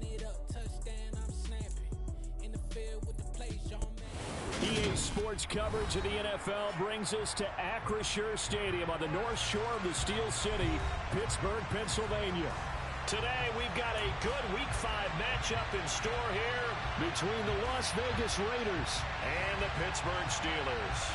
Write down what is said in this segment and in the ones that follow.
Run it up, touchdown, I'm snapping. In the field with the plays, John man. EA Sports coverage of the NFL brings us to Acrisure Stadium on the north shore of the Steel City, Pittsburgh, Pennsylvania. Today, we've got a good Week 5 matchup in store here between the Las Vegas Raiders and the Pittsburgh Steelers.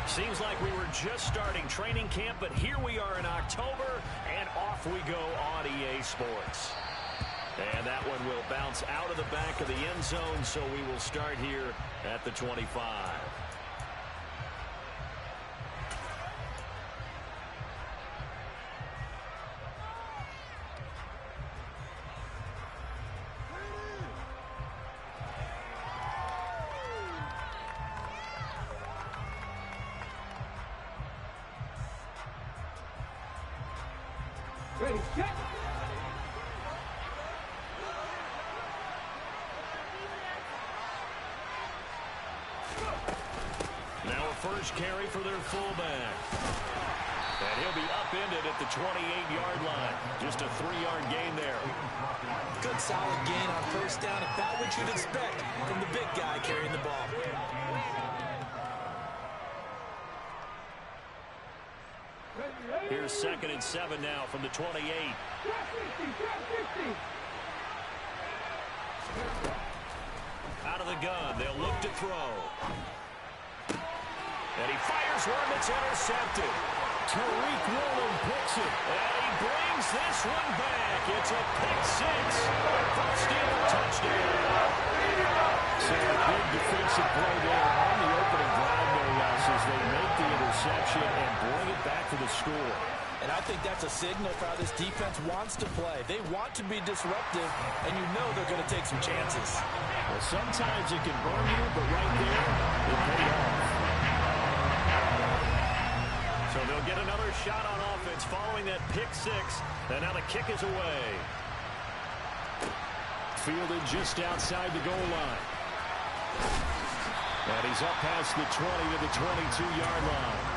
Seems like we were just starting training camp, but here we are in October, and off we go on EA Sports. And that one will bounce out of the back of the end zone, so we will start here at the 25. Ready, set. Now a first carry for their fullback. And he'll be upended at the 28-yard line. Just a 3-yard gain there. Good solid gain on first down. About what you'd expect from the big guy carrying the ball. Here's 2nd and 7 now from the 28. Out of the gun, they'll look to throw. And he fires one that's intercepted. Tariq Woolen picks it. And he brings this one back. It's a pick six. First Steeler touchdown. So a big defensive play there on the opening drive, no less, as they make the interception and bring it back to the score. And I think that's a signal for how this defense wants to play. They want to be disruptive, and you know they're going to take some chances. Well, sometimes it can burn you, but right there, it paid off. So they'll get another shot on offense following that pick six. And now the kick is away. Fielded just outside the goal line. And he's up past the 20 to the 22-yard line.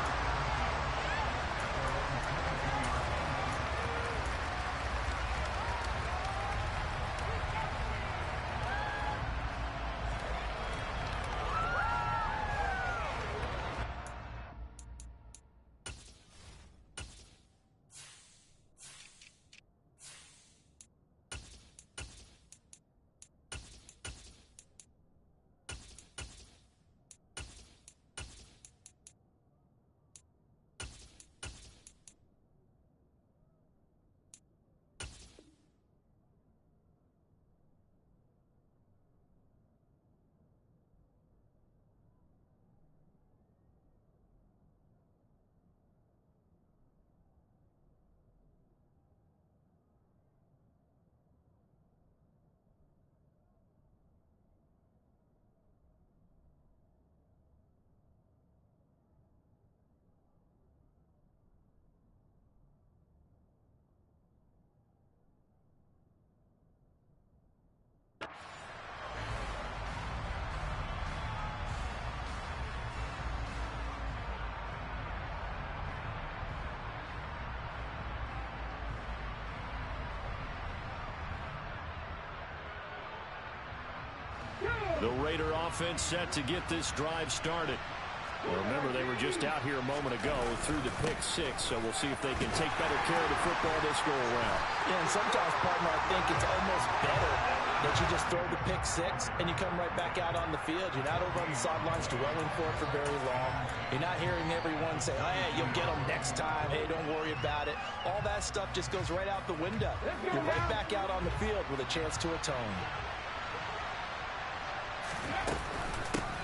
The Raider offense set to get this drive started. Well, remember, they were just out here a moment ago through the pick six, so we'll see if they can take better care of the football this go-around. Yeah, and sometimes, partner, I think it's almost better that you just throw the pick six and you come right back out on the field. You're not over on the sidelines dwelling for it for very long. You're not hearing everyone say, oh, hey, you'll get them next time. Hey, don't worry about it. All that stuff just goes right out the window. You're right back out on the field with a chance to atone.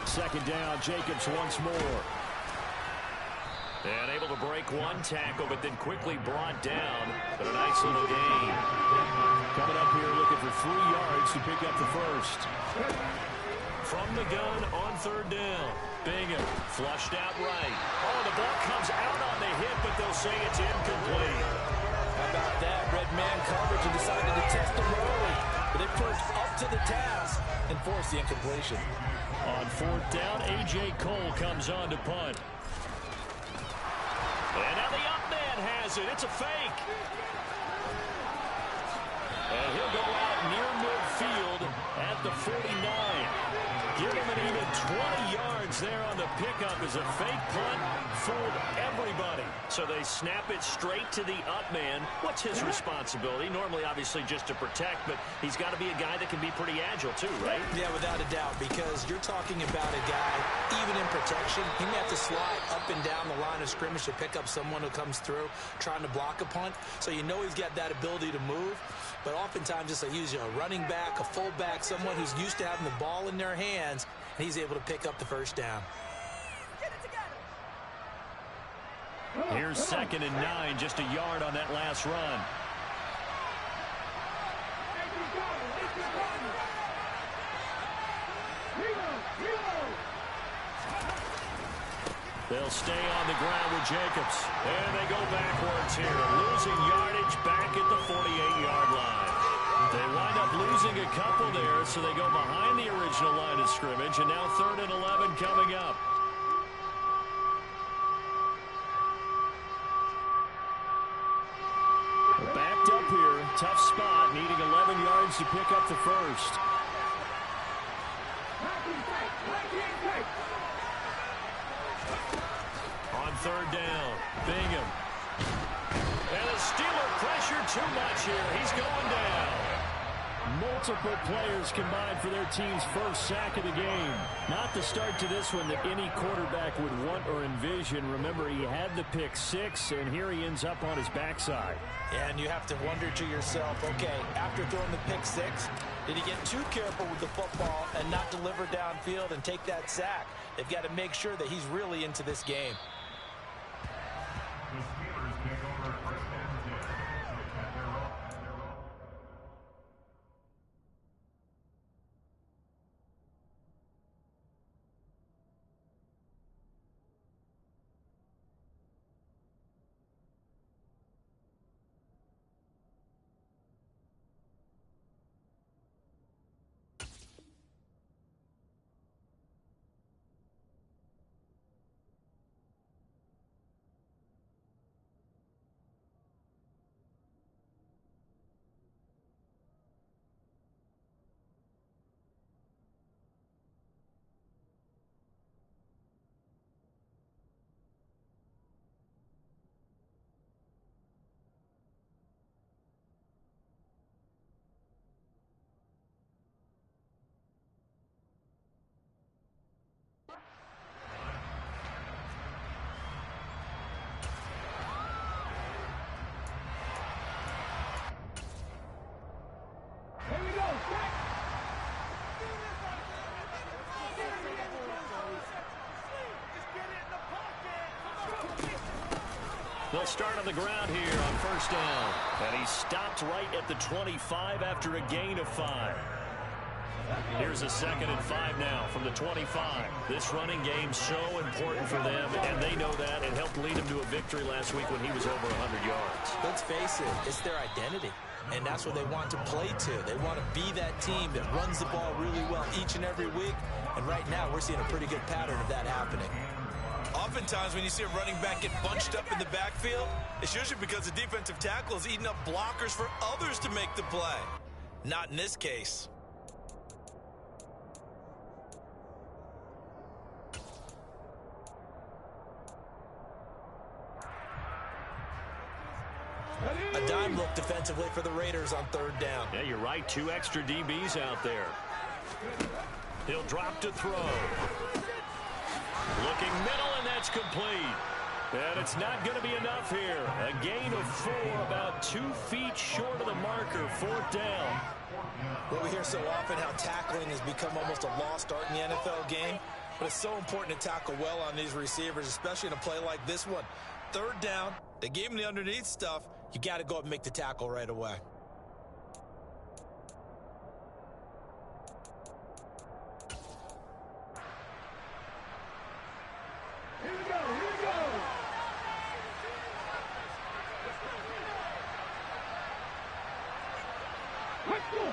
Second down, Jacobs once more. And able to break one tackle, but then quickly brought down. But a nice little gain. Coming up here looking for 3 yards to pick up the first. From the gun on third down. Bingham flushed out right. Oh, the ball comes out on the hit, but they'll say it's incomplete. How about that? Red man coverage and decided to test him early. But they pushed up to the task and forced the incompletion. On fourth down, A.J. Cole comes on to punt. And now the up man has it. It's a fake. And he'll go out near midfield at the 49. Give him an even 20 yards there on the pickup as a fake punt. Fooled everybody. So they snap it straight to the up man. What's his responsibility? Normally, obviously, just to protect, but he's got to be a guy that can be pretty agile too, right? Yeah, without a doubt, because you're talking about a guy, even in protection, he may have to slide up and down the line of scrimmage to pick up someone who comes through trying to block a punt. So you know he's got that ability to move. But oftentimes, just use a running back, a fullback, someone who's used to having the ball in their hands, and he's able to pick up the first down. Here's 2nd and 9, just a yard on that last run. They'll stay on the ground with Jacobs. And they go backwards here, losing yardage back at the 48-yard line. They wind up losing a couple there, so they go behind the original line of scrimmage, and now 3rd and 11 coming up. Backed up here, tough spot, needing 11 yards to pick up the first. On 3rd down, Bingham. And the Steeler pressure too much here. He's going down. Multiple players combined for their team's first sack of the game. Not the start to this one that any quarterback would want or envision. Remember, he had the pick 6, and here he ends up on his backside. And you have to wonder to yourself, okay, after throwing the pick 6, did he get too careful with the football and not deliver downfield and take that sack? They've got to make sure that he's really into this game. They'll start on the ground here on 1st down. And he stopped right at the 25 after a gain of 5. Here's a 2nd and 5 now from the 25. This running game so important for them, and they know that. It helped lead them to a victory last week when he was over 100 yards. Let's face it, it's their identity. And that's what they want to play to. They want to be that team that runs the ball really well each and every week. And right now, we're seeing a pretty good pattern of that happening. Oftentimes, when you see a running back get bunched up in the backfield, it's usually because the defensive tackle is eating up blockers for others to make the play. Not in this case. A dime look defensively for the Raiders on 3rd down. Yeah, you're right. 2 extra DBs out there. He'll drop to throw. Looking middle, and that's complete. And it's not going to be enough here. A gain of 4, about 2 feet short of the marker. 4th down. Well, we hear so often how tackling has become almost a lost art in the NFL game. But it's so important to tackle well on these receivers, especially in a play like this one. 3rd down, they gave him the underneath stuff. You got to go up and make the tackle right away. Here we go. Let's go.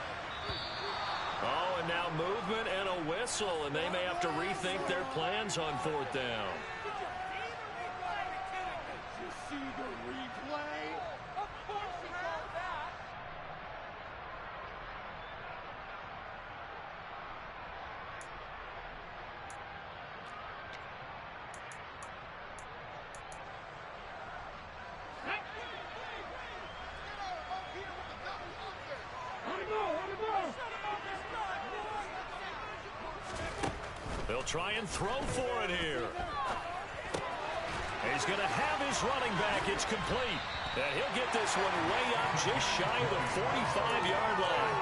whistle, and they may have to rethink their plans on 4th down. You see the replay? Of course he called that. They'll try and throw for it here. He's going to have his running back. It's complete. And he'll get this one way up just shy of the 45-yard line.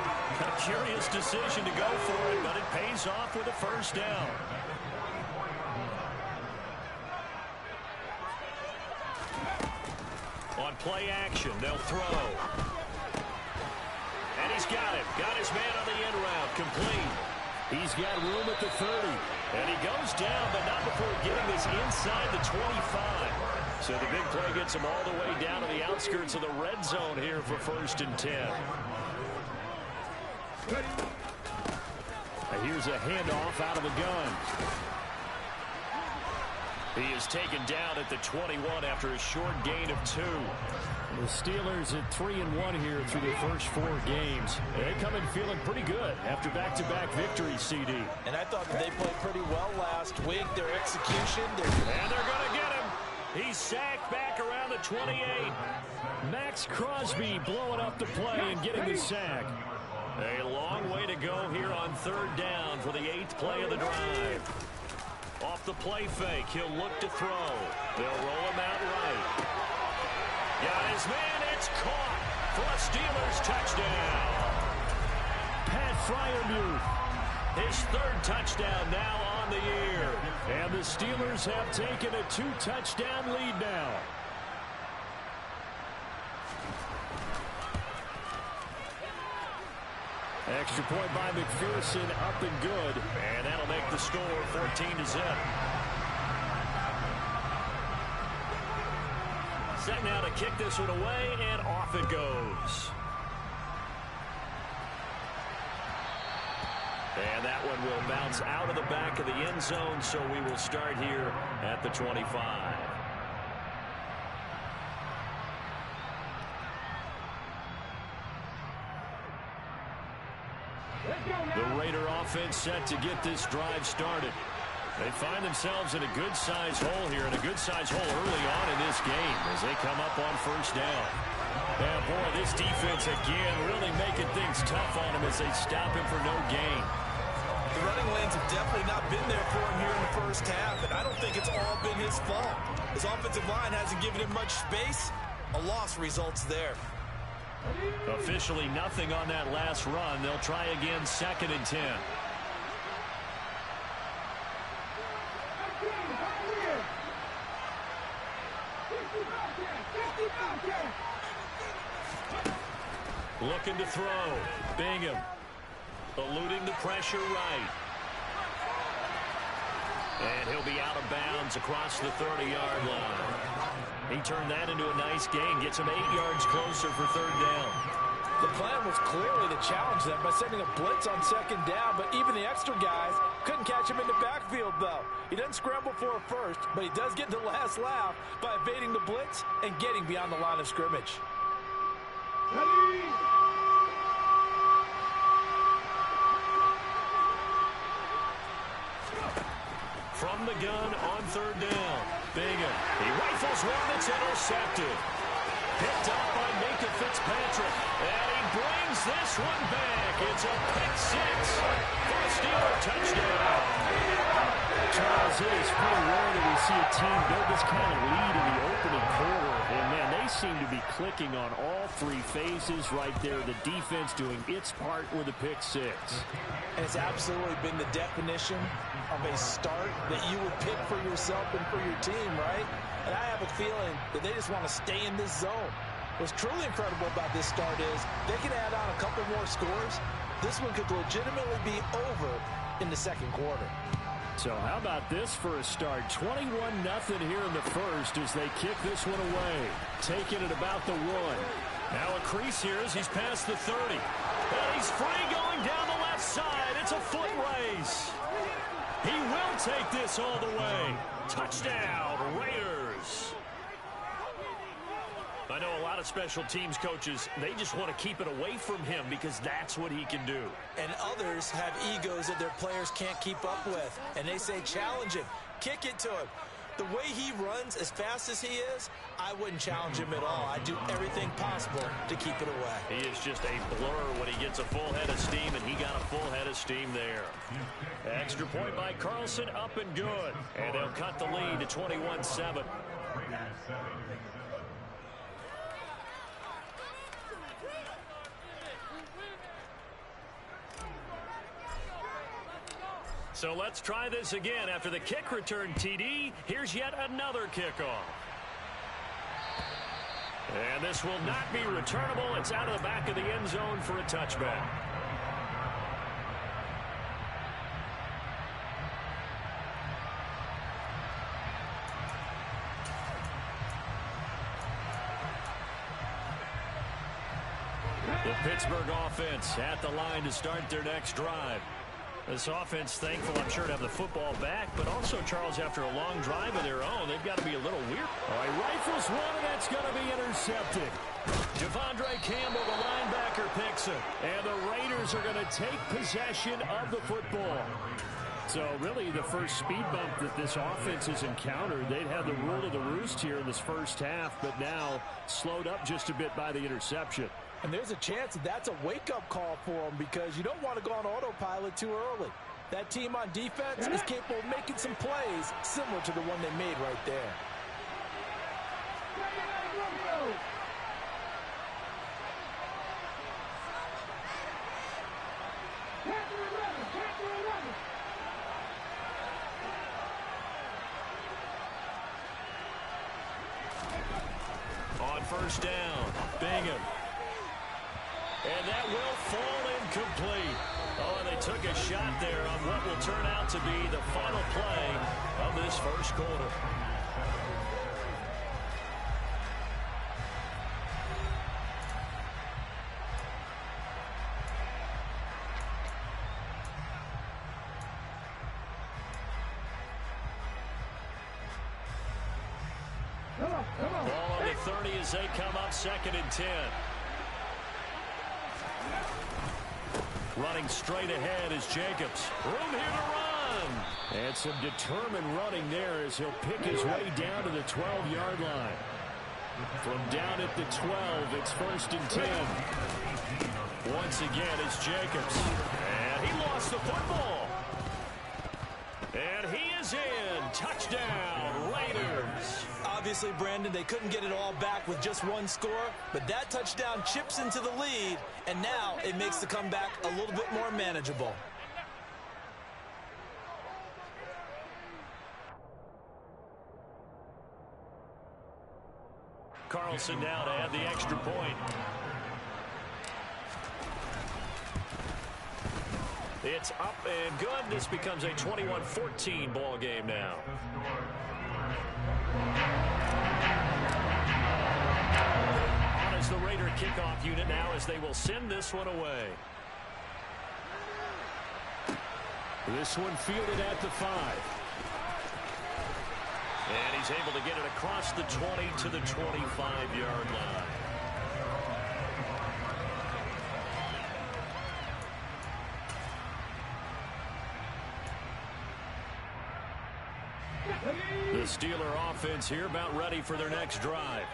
A curious decision to go for it, but it pays off with a first down. On play action, they'll throw. And he's got him. Got his man on the end route. Complete. He's got room at the 30. And he goes down, but not before getting this inside the 25. So the big play gets him all the way down to the outskirts of the red zone here for 1st and 10. And here's a handoff out of the gun. He is taken down at the 21 after a short gain of 2. The Steelers at 3-1 here through the first 4 games. They come in feeling pretty good after back-to-back victories, CD. And I thought that they played pretty well last week. Their execution. And they're going to get him. He's sacked back around the 28. Max Crosby blowing up the play and getting the sack. A long way to go here on 3rd down for the 8th play of the drive. Off the play fake, he'll look to throw. They'll roll him out right. Got his man, it's caught for a Steelers touchdown. Pat Freiermuth, His 3rd touchdown now on the year. and the Steelers have taken a 2-touchdown lead now. Extra point by McPherson, up and good. And that'll make the score 14-0. Set now to kick this one away, and off it goes. And that one will bounce out of the back of the end zone, so we will start here at the 25. The Raider offense set to get this drive started. They find themselves in a good-sized hole here, and a good-sized hole early on in this game as they come up on 1st down. And boy, this defense again really making things tough on him as they stop him for no gain. The running lanes have definitely not been there for him here in the first half, and I don't think it's all been his fault. His offensive line hasn't given him much space. A loss results there. Officially nothing on that last run. They'll try again 2nd and 10. Looking to throw. Bingham. Eluding the pressure right. And he'll be out of bounds across the 30-yard line. He turned that into a nice gain. Gets him 8 yards closer for 3rd down. The plan was clearly to challenge them by sending a blitz on 2nd down, but even the extra guys couldn't catch him in the backfield, though. He doesn't scramble for a first, but he does get the last laugh by evading the blitz and getting beyond the line of scrimmage. From the gun on 3rd down. Bingham. He rifles one that's intercepted. Picked up by Minka Fitzpatrick. And he brings this one back. It's a pick-6 for a Steeler touchdown. Charles, it is pretty rare that we see a team build this kind of lead in the opening quarter. And, man, they seem to be clicking on all 3 phases right there. The defense doing its part with a pick-6. And it's absolutely been the definition of a start that you would pick for yourself and for your team, right? And I have a feeling that they just want to stay in this zone. What's truly incredible about this start is they can add on a couple more scores. This one could legitimately be over in the 2nd quarter. So how about this for a start? 21-0 here in the first as they kick this one away. Taking it about the 1. Now a crease here as he's past the 30. And he's free going down the left side. It's a foot race. take this all the way. Touchdown, Raiders. I know a lot of special teams coaches, they just want to keep it away from him because that's what he can do. And others have egos that their players can't keep up with. And they say, challenge him, kick it to him. The way he runs as fast as he is, I wouldn't challenge him at all. I'd do everything possible to keep it away. He is just a blur when he gets a full head of steam, and he got a full head of steam there. Extra point by Carlson, up and good. And they'll cut the lead to 21-7. So let's try this again. After the kick return TD, here's yet another kickoff. And this will not be returnable. It's out of the back of the end zone for a touchback. The Pittsburgh offense at the line to start their next drive. This offense thankful, I'm sure, to have the football back, but also, Charles, after a long drive of their own, they've got to be a little weird. All right, rifles one, and that's going to be intercepted. Devondre Campbell, the linebacker, picks it. And the Raiders are going to take possession of the football. So, really, the first speed bump that this offense has encountered, they'd had the rule of the roost here in this first half, but now slowed up just a bit by the interception. And there's a chance that that's a wake-up call for them because you don't want to go on autopilot too early. That team on defense is capable of making some plays similar to the one they made right there. On first down, Bingham. And that will fall incomplete. Oh, and they took a shot there on what will turn out to be the final play of this first quarter. Ball on the 30 as they come up 2nd and 10. Running straight ahead is Jacobs. Room here to run. And some determined running there as he'll pick his way down to the 12-yard line. From down at the 12, it's 1st and 10. Once again, it's Jacobs. And he lost the football. And he is in. Touchdown, Raiders. Obviously, Brandon, they couldn't get it all back with just one score, but that touchdown chips into the lead, and now it makes the comeback a little bit more manageable. Carlson now to add the extra point. It's up and good. This becomes a 21-14 ball game now. On as the Raider kickoff unit now as they will send this one away. This one fielded at the 5. And he's able to get it across the 20 to the 25-yard line. The Steeler offense here about ready for their next drive.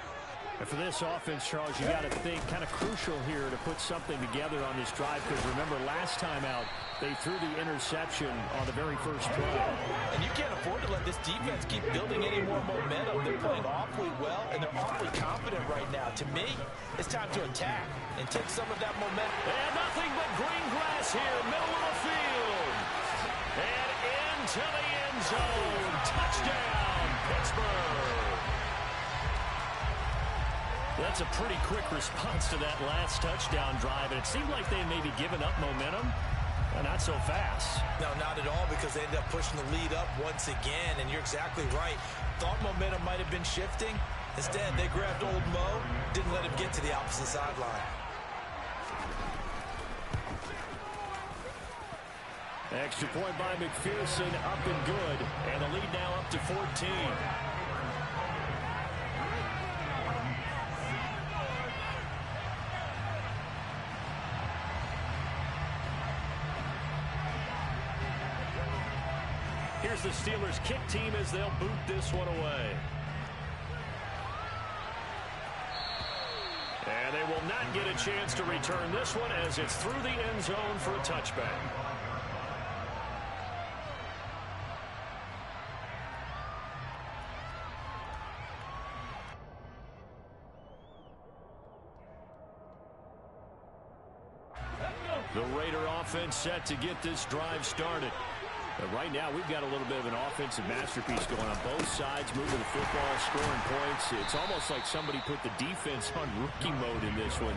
And for this offense, Charles, you got to think kind of crucial here to put something together on this drive, because remember last time out they threw the interception on the very first play. And you can't afford to let this defense keep building any more momentum. They're playing awfully well, and they're awfully confident right now. To me, it's time to attack and take some of that momentum. And nothing but green grass here, middle of the field. And into the end zone. Touchdown, Pittsburgh. That's a pretty quick response to that last touchdown drive, and it seemed like they had maybe given up momentum. Not so fast. No, not at all, because they ended up pushing the lead up once again, and you're exactly right. Thought momentum might have been shifting. Instead, they grabbed old Mo, didn't let him get to the opposite sideline. Extra point by McPherson, up and good. And the lead now up to 14. Here's the Steelers' kick team as they'll boot this one away. And they will not get a chance to return this one as it's through the end zone for a touchback. The Raider offense set to get this drive started. But right now, we've got a little bit of an offensive masterpiece going on both sides, moving the football, scoring points. It's almost like somebody put the defense on rookie mode in this one.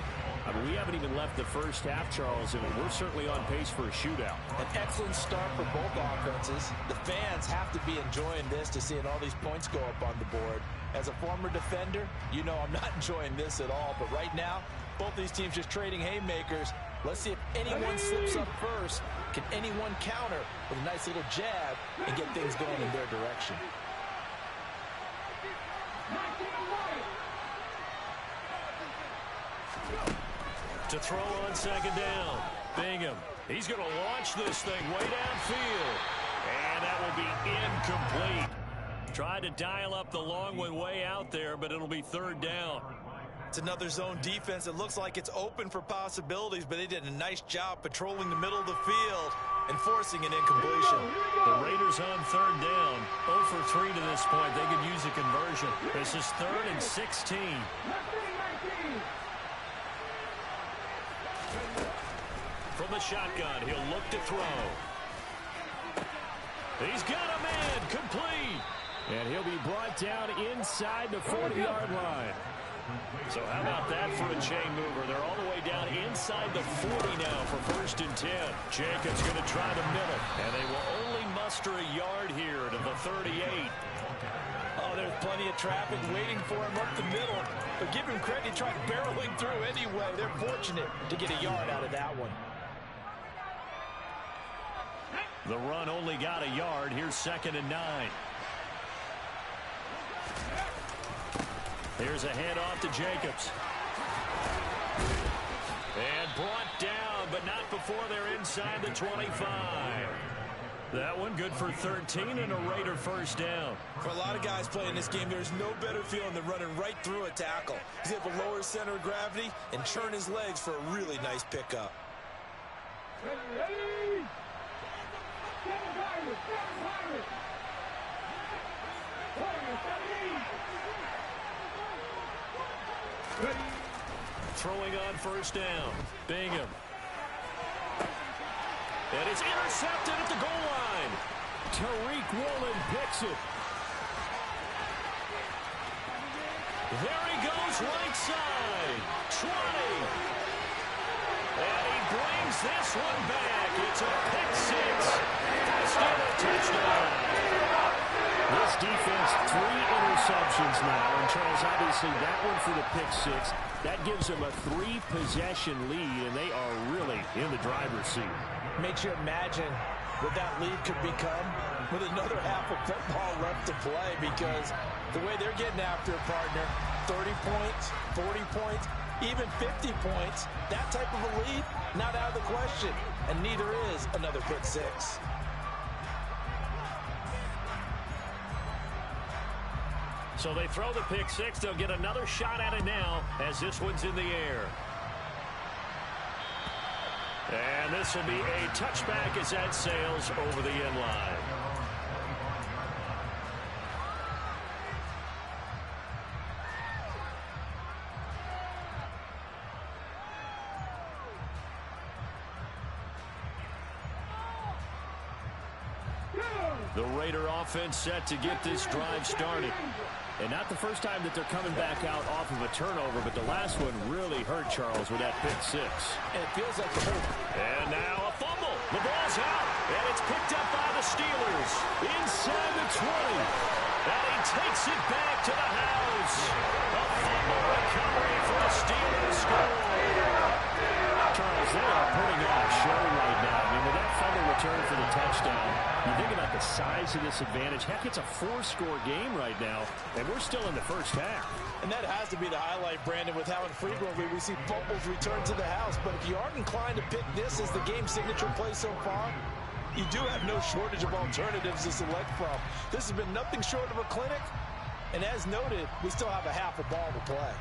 I mean, we haven't even left the first half, Charles, and we're certainly on pace for a shootout. An excellent start for both offenses. The fans have to be enjoying this to seeing all these points go up on the board. As a former defender, you know I'm not enjoying this at all. But right now, both these teams just trading haymakers. Let's see if anyone slips up first. Can anyone counter with a nice little jab and get things going in their direction? To throw on second down. Bingham. He's going to launch this thing way downfield. And that will be incomplete. Tried to dial up the long one way out there, but it'll be third down. It's another zone defense. It looks like it's open for possibilities, but they did a nice job patrolling the middle of the field and forcing an incompletion. The Raiders on third down. 0 for 3 to this point. They could use a conversion. This is 3rd and 16. From the shotgun, he'll look to throw. He's got a man, complete. And he'll be brought down inside the 40-yard line. So how about that for a chain mover? They're all the way down inside the 40 now for 1st and 10. Jacobs going to try the middle, and they will only muster a yard here to the 38. Oh, there's plenty of traffic waiting for him up the middle. But give him credit, he tried barreling through anyway. They're fortunate to get a yard out of that one. The run only got a yard. Here's 2nd and 9. Here's a handoff to Jacobs. And brought down, but not before they're inside the 25. That one good for 13 and a Raider first down. For a lot of guys playing this game, there's no better feeling than running right through a tackle. He's able to lower his center of gravity and churn his legs for a really nice pickup. Throwing on first down. Bingham. And it's intercepted at the goal line. Tariq Woolen picks it. There he goes, right side. 20. And he brings this one back. It's a pick six. Steeler touchdown. This defense, 3 interceptions now. And Charles, obviously that one for the pick six. That gives them a 3-possession lead, and they are really in the driver's seat. Makes you imagine what that lead could become with another half of football left to play, because the way they're getting after a partner, 30 points, 40 points, even 50 points, that type of a lead, not out of the question. And neither is another pick six. So they throw the pick six. They'll get another shot at it now as this one's in the air. And this will be a touchback as that sails over the end line. The Raider offense set to get this drive started. And not the first time that they're coming back out off of a turnover, but the last one really hurt Charles with that pick six. And it feels like the whole... And now a fumble. The ball's out, and it's picked up by the Steelers. Inside the 20. And he takes it back to the house. A fumble recovery for a Steelers score. Charles, they are putting on a show right now. I mean, with that fumble return for the touchdown, you think about the size of this advantage. Heck, it's a 4-score game right now, and we're still in the first half. And that has to be the highlight, Brandon, with how infrequently we see fumbles return to the house. But if you aren't inclined to pick this as the game signature play so far, you do have no shortage of alternatives to select from. This has been nothing short of a clinic. And as noted, we still have a half a ball to play.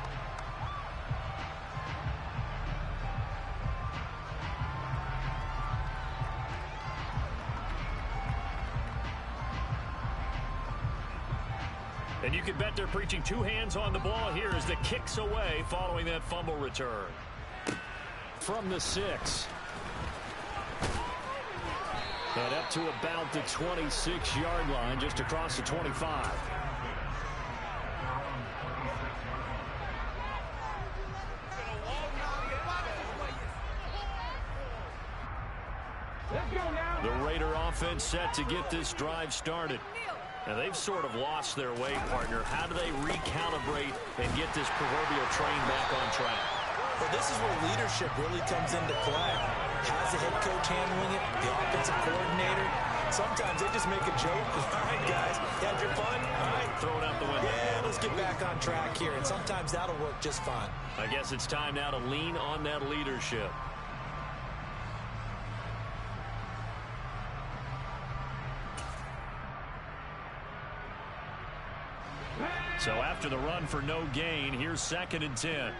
And you can bet they're preaching two hands on the ball here as the kick's away following that fumble return. From the 6. And up to about the 26-yard line, just across the 25. The Raider offense set to get this drive started. Now, they've sort of lost their way, partner. How do they recalibrate and get this proverbial train back on track? Well, this is where leadership really comes into play. How's the head coach handling it? The offensive coordinator? Sometimes they just make a joke. All right, guys, you had your fun? All right. Throw it out the window. Yeah, let's get back on track here. And sometimes that'll work just fine. I guess it's time now to lean on that leadership. So after the run for no gain, here's 2nd and 10.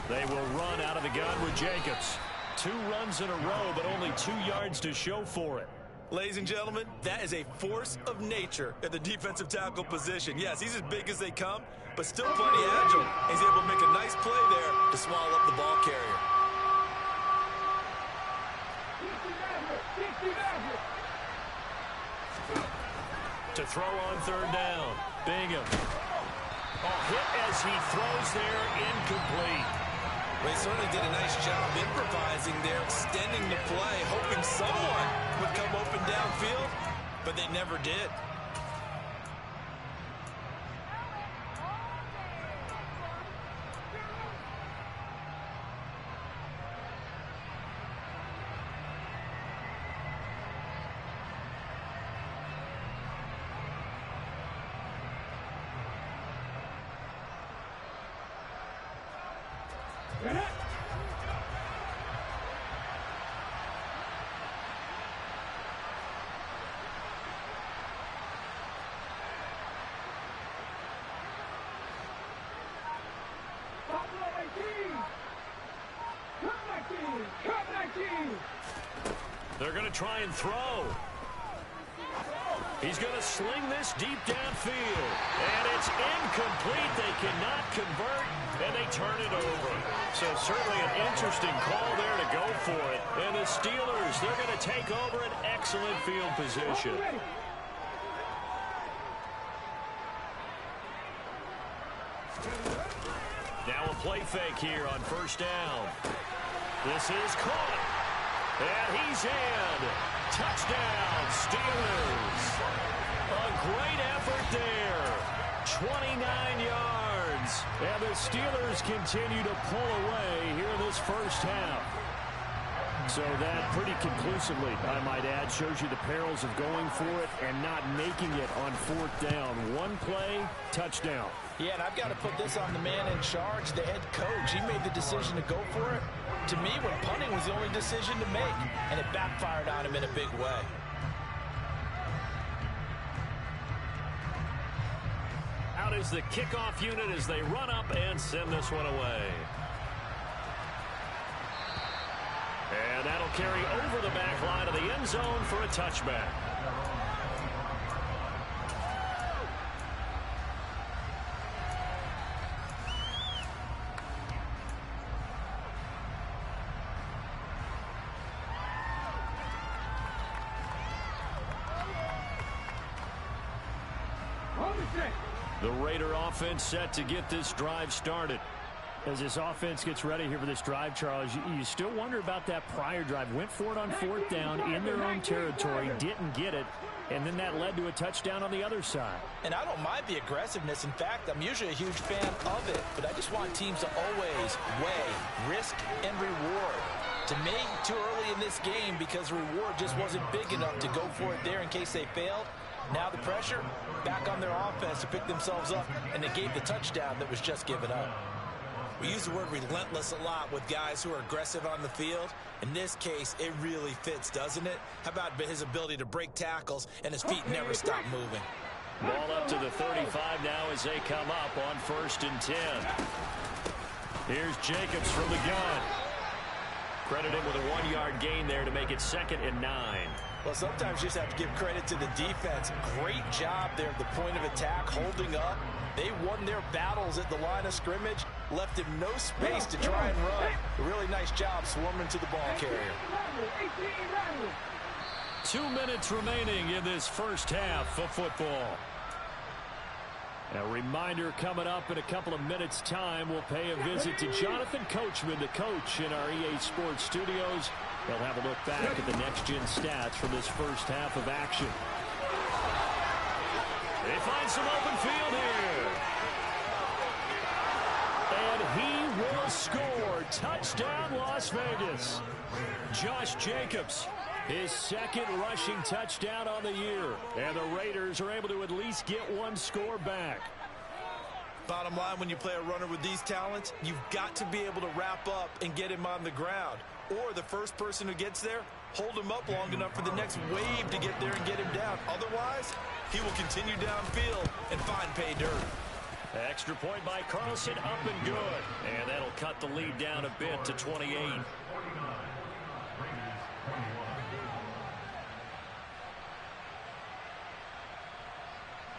They will run out of the gun with Jacobs. 2 runs in a row, but only 2 yards to show for it. Ladies and gentlemen, that is a force of nature at the defensive tackle position. Yes, he's as big as they come, but still plenty agile. He's able to make a nice play there to swallow up the ball carrier. To throw on 3rd down. Bingham. Hit as he throws there, incomplete. They certainly did a nice job improvising there, extending the play, hoping someone would come open downfield, but they never did. They're going to try and throw. He's going to sling this deep downfield. And it's incomplete. They cannot convert, and they turn it over. So certainly an interesting call there to go for it. And the Steelers, they're going to take over an excellent field position. Now a play fake here on 1st down. This is caught. And he's in. Touchdown, Steelers. A great effort there. 29 yards. And the Steelers continue to pull away here in this first half. So that pretty conclusively, I might add, shows you the perils of going for it and not making it on 4th down. One play, touchdown. Yeah, and I've got to put this on the man in charge, the head coach. He made the decision to go for it. To me, when punting was the only decision to make, and it backfired on him in a big way. Out is the kickoff unit as they run up and send this one away. And that'll carry over the back line of the end zone for a touchback. The Raider offense set to get this drive started. As this offense gets ready here for this drive, Charles, you still wonder about that prior drive. Went for it on 4th down in their own territory, didn't get it. And then that led to a touchdown on the other side. And I don't mind the aggressiveness. In fact, I'm usually a huge fan of it. But I just want teams to always weigh risk and reward. To me, too early in this game because reward just wasn't big enough to go for it there in case they failed. Now the pressure back on their offense to pick themselves up, and they gave the touchdown that was just given up. We use the word relentless a lot with guys who are aggressive on the field. In this case, it really fits, doesn't it? How about his ability to break tackles and his feet never stop moving? Ball up to the 35 now as they come up on 1st and 10. Here's Jacobs from the gun. Credit him with a 1-yard gain there to make it 2nd and 9. Well, sometimes you just have to give credit to the defense. Great job there at the point of attack, holding up. They won their battles at the line of scrimmage, left him no space to try and run. A really nice job swarming to the ball carrier. 2 minutes remaining in this first half of football. A reminder coming up in a couple of minutes' time. We'll pay a visit to Jonathan Coachman, the coach in our EA Sports studios. They'll have a look back at the next-gen stats from this first half of action. They find some open field here. And he will score. Touchdown, Las Vegas. Josh Jacobs, his 2nd rushing touchdown on the year. And the Raiders are able to at least get one score back. Bottom line, when you play a runner with these talents, you've got to be able to wrap up and get him on the ground. Or the first person who gets there, hold him up long enough for the next wave to get there and get him down. Otherwise, he will continue downfield and find pay dirt. Extra point by Carlson, up and good. And that'll cut the lead down a bit to 28.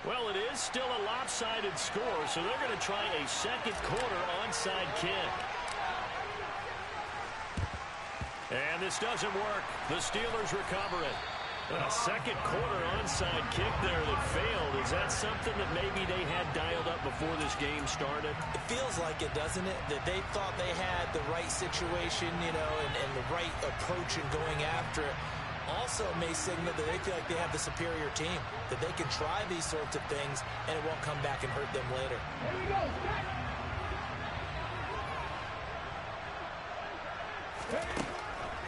Well, it is still a lopsided score, so they're going to try a 2nd quarter onside kick. And this doesn't work. The Steelers recover it. A 2nd quarter onside kick there that failed. Is that something that maybe they had dialed up before this game started? It feels like it, doesn't it? That they thought they had the right situation, you know, and the right approach in going after it. Also may signal that they feel like they have the superior team, that they can try these sorts of things and it won't come back and hurt them later.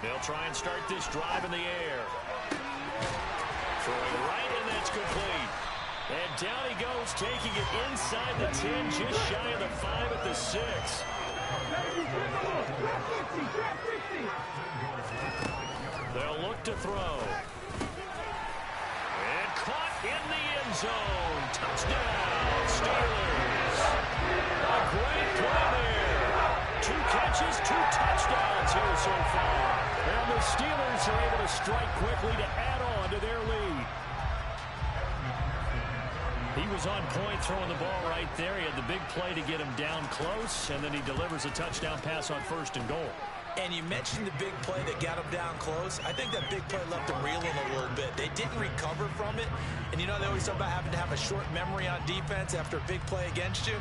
They'll try and start this drive in the air. Throwing right, and that's complete. And down he goes, taking it inside the 10, just shy of the 5 at the 6. They'll look to throw. And caught in the end zone. Touchdown, Steelers. A great play there. 2 catches, 2 touchdowns here so far. And the Steelers are able to strike quickly to add on to their lead. He was on point throwing the ball right there. He had the big play to get him down close, and then he delivers a touchdown pass on 1st and goal. And you mentioned the big play that got him down close. I think that big play left him reeling a little bit. They didn't recover from it. And you know, they always talk about having to have a short memory on defense after a big play against you.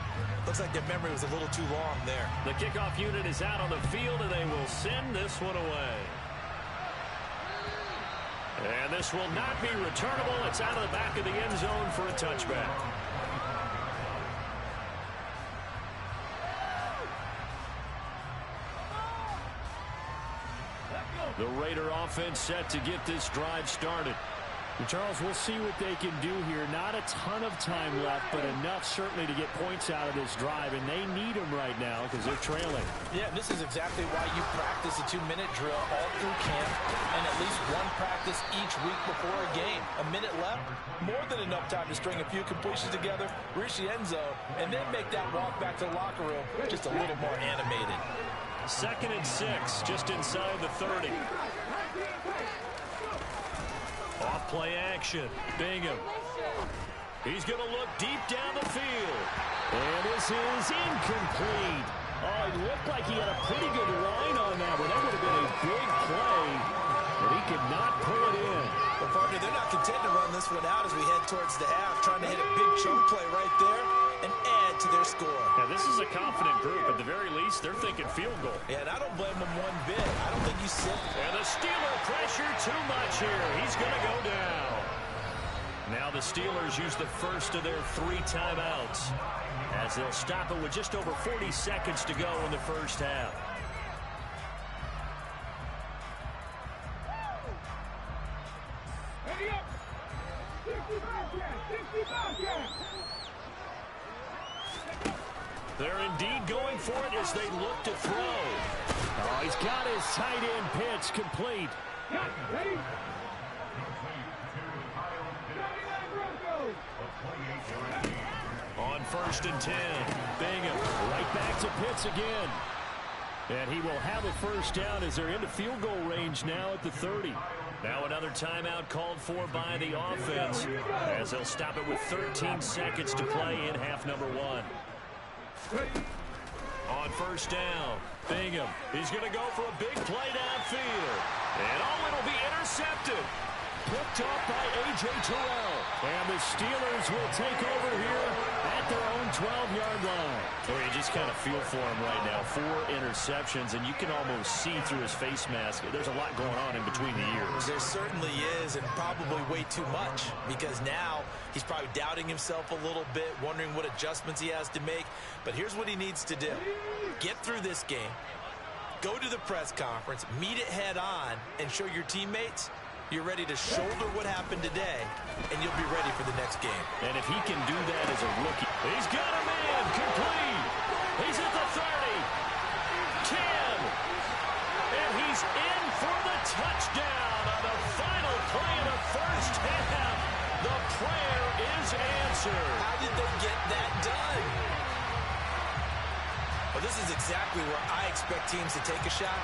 Looks like their memory was a little too long there. The kickoff unit is out on the field, and they will send this one away. And this will not be returnable. It's out of the back of the end zone for a touchback. The Raider offense set to get this drive started. Charles, we'll see what they can do here. Not a ton of time left, but enough certainly to get points out of this drive, and they need them right now because they're trailing. Yeah, this is exactly why you practice a 2-minute drill all through camp and at least one practice each week before a game. A minute left, more than enough time to string a few completions together, reach the end zone, and then make that walk back to the locker room just a little more animated. 2nd and 6, just inside the 30. Off play action. Bingham. He's going to look deep down the field. And this is incomplete. Oh, it looked like he had a pretty good line on that one. That would have been a big play, but he could not pull it in. Well, partner, they're not content to run this one out as we head towards the half, trying to hit a big chunk play right there and add to their score. Now, this is a confident group. At the very least, they're thinking field goal. Yeah, and I don't blame them one bit. I don't think you sit. And the Steeler pressure too much here. He's going to go down. Now the Steelers use the first of their 3 timeouts as they'll stop it with just over 40 seconds to go in the first half. They're indeed going for it as they look to throw. Oh, he's got his tight end pitch complete. On 1st and 10, Bingham Right back to Pitts again. And he will have a first down as they're into field goal range now at the 30. Now another timeout called for by the offense as they'll stop it with 13 seconds to play in half number 1. On 1st down, Bingham. He's going to go for a big play downfield. And it'll be intercepted. Picked off by A.J. Terrell. And the Steelers will take over here at their own 12-yard line. Or you just kind of feel for him right now. 4 interceptions, and you can almost see through his face mask. There's a lot going on in between the ears. There certainly is, and probably way too much, because now he's probably doubting himself a little bit, wondering what adjustments he has to make. But here's what he needs to do. Get through this game, go to the press conference, meet it head on, and show your teammates you're ready to shoulder what happened today, and you'll be ready for the next game. And if he can do that as a rookie, he's got a man complete. He's at the 30, 10, and he's in for the touchdown on the final play of the first half. The prayer is answered. How did they get that done? Well, this is exactly where I expect teams to take a shot.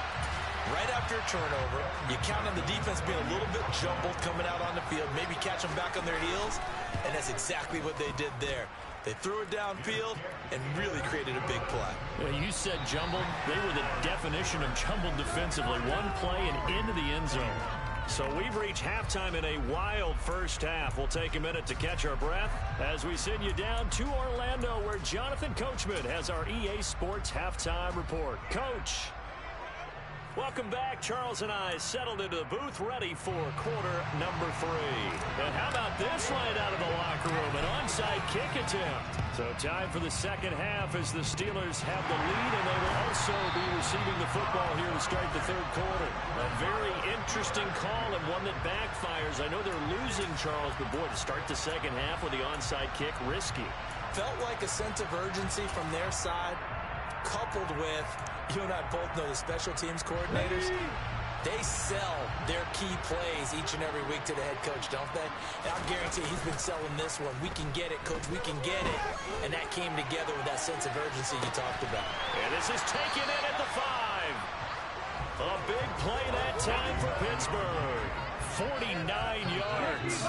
Right after a turnover, you count on the defense being a little bit jumbled coming out on the field, maybe catch them back on their heels, and that's exactly what they did there. They threw it downfield and really created a big play. Well, you said jumbled. They were the definition of jumbled defensively. One play and into the end zone. So we've reached halftime in a wild first half. We'll take a minute to catch our breath as we send you down to Orlando, where Jonathan Coachman has our EA Sports Halftime Report. Coach. Welcome back. Charles and I settled into the booth ready for quarter number 3. And how about this right out of the locker room? An onside kick attempt. So time for the second half as the Steelers have the lead, and they will also be receiving the football here to start the third quarter. A very interesting call and one that backfires. I know they're losing, Charles, but boy, to start the second half with the onside kick, risky. Felt like a sense of urgency from their side, coupled with, you and I both know the special teams coordinators, they sell their key plays each and every week to the head coach, don't they? And I guarantee he's been selling this one. We can get it, coach, we can get it. And that came together with that sense of urgency you talked about. And this is taken in at the 5. A big play that time for Pittsburgh. 49 yards.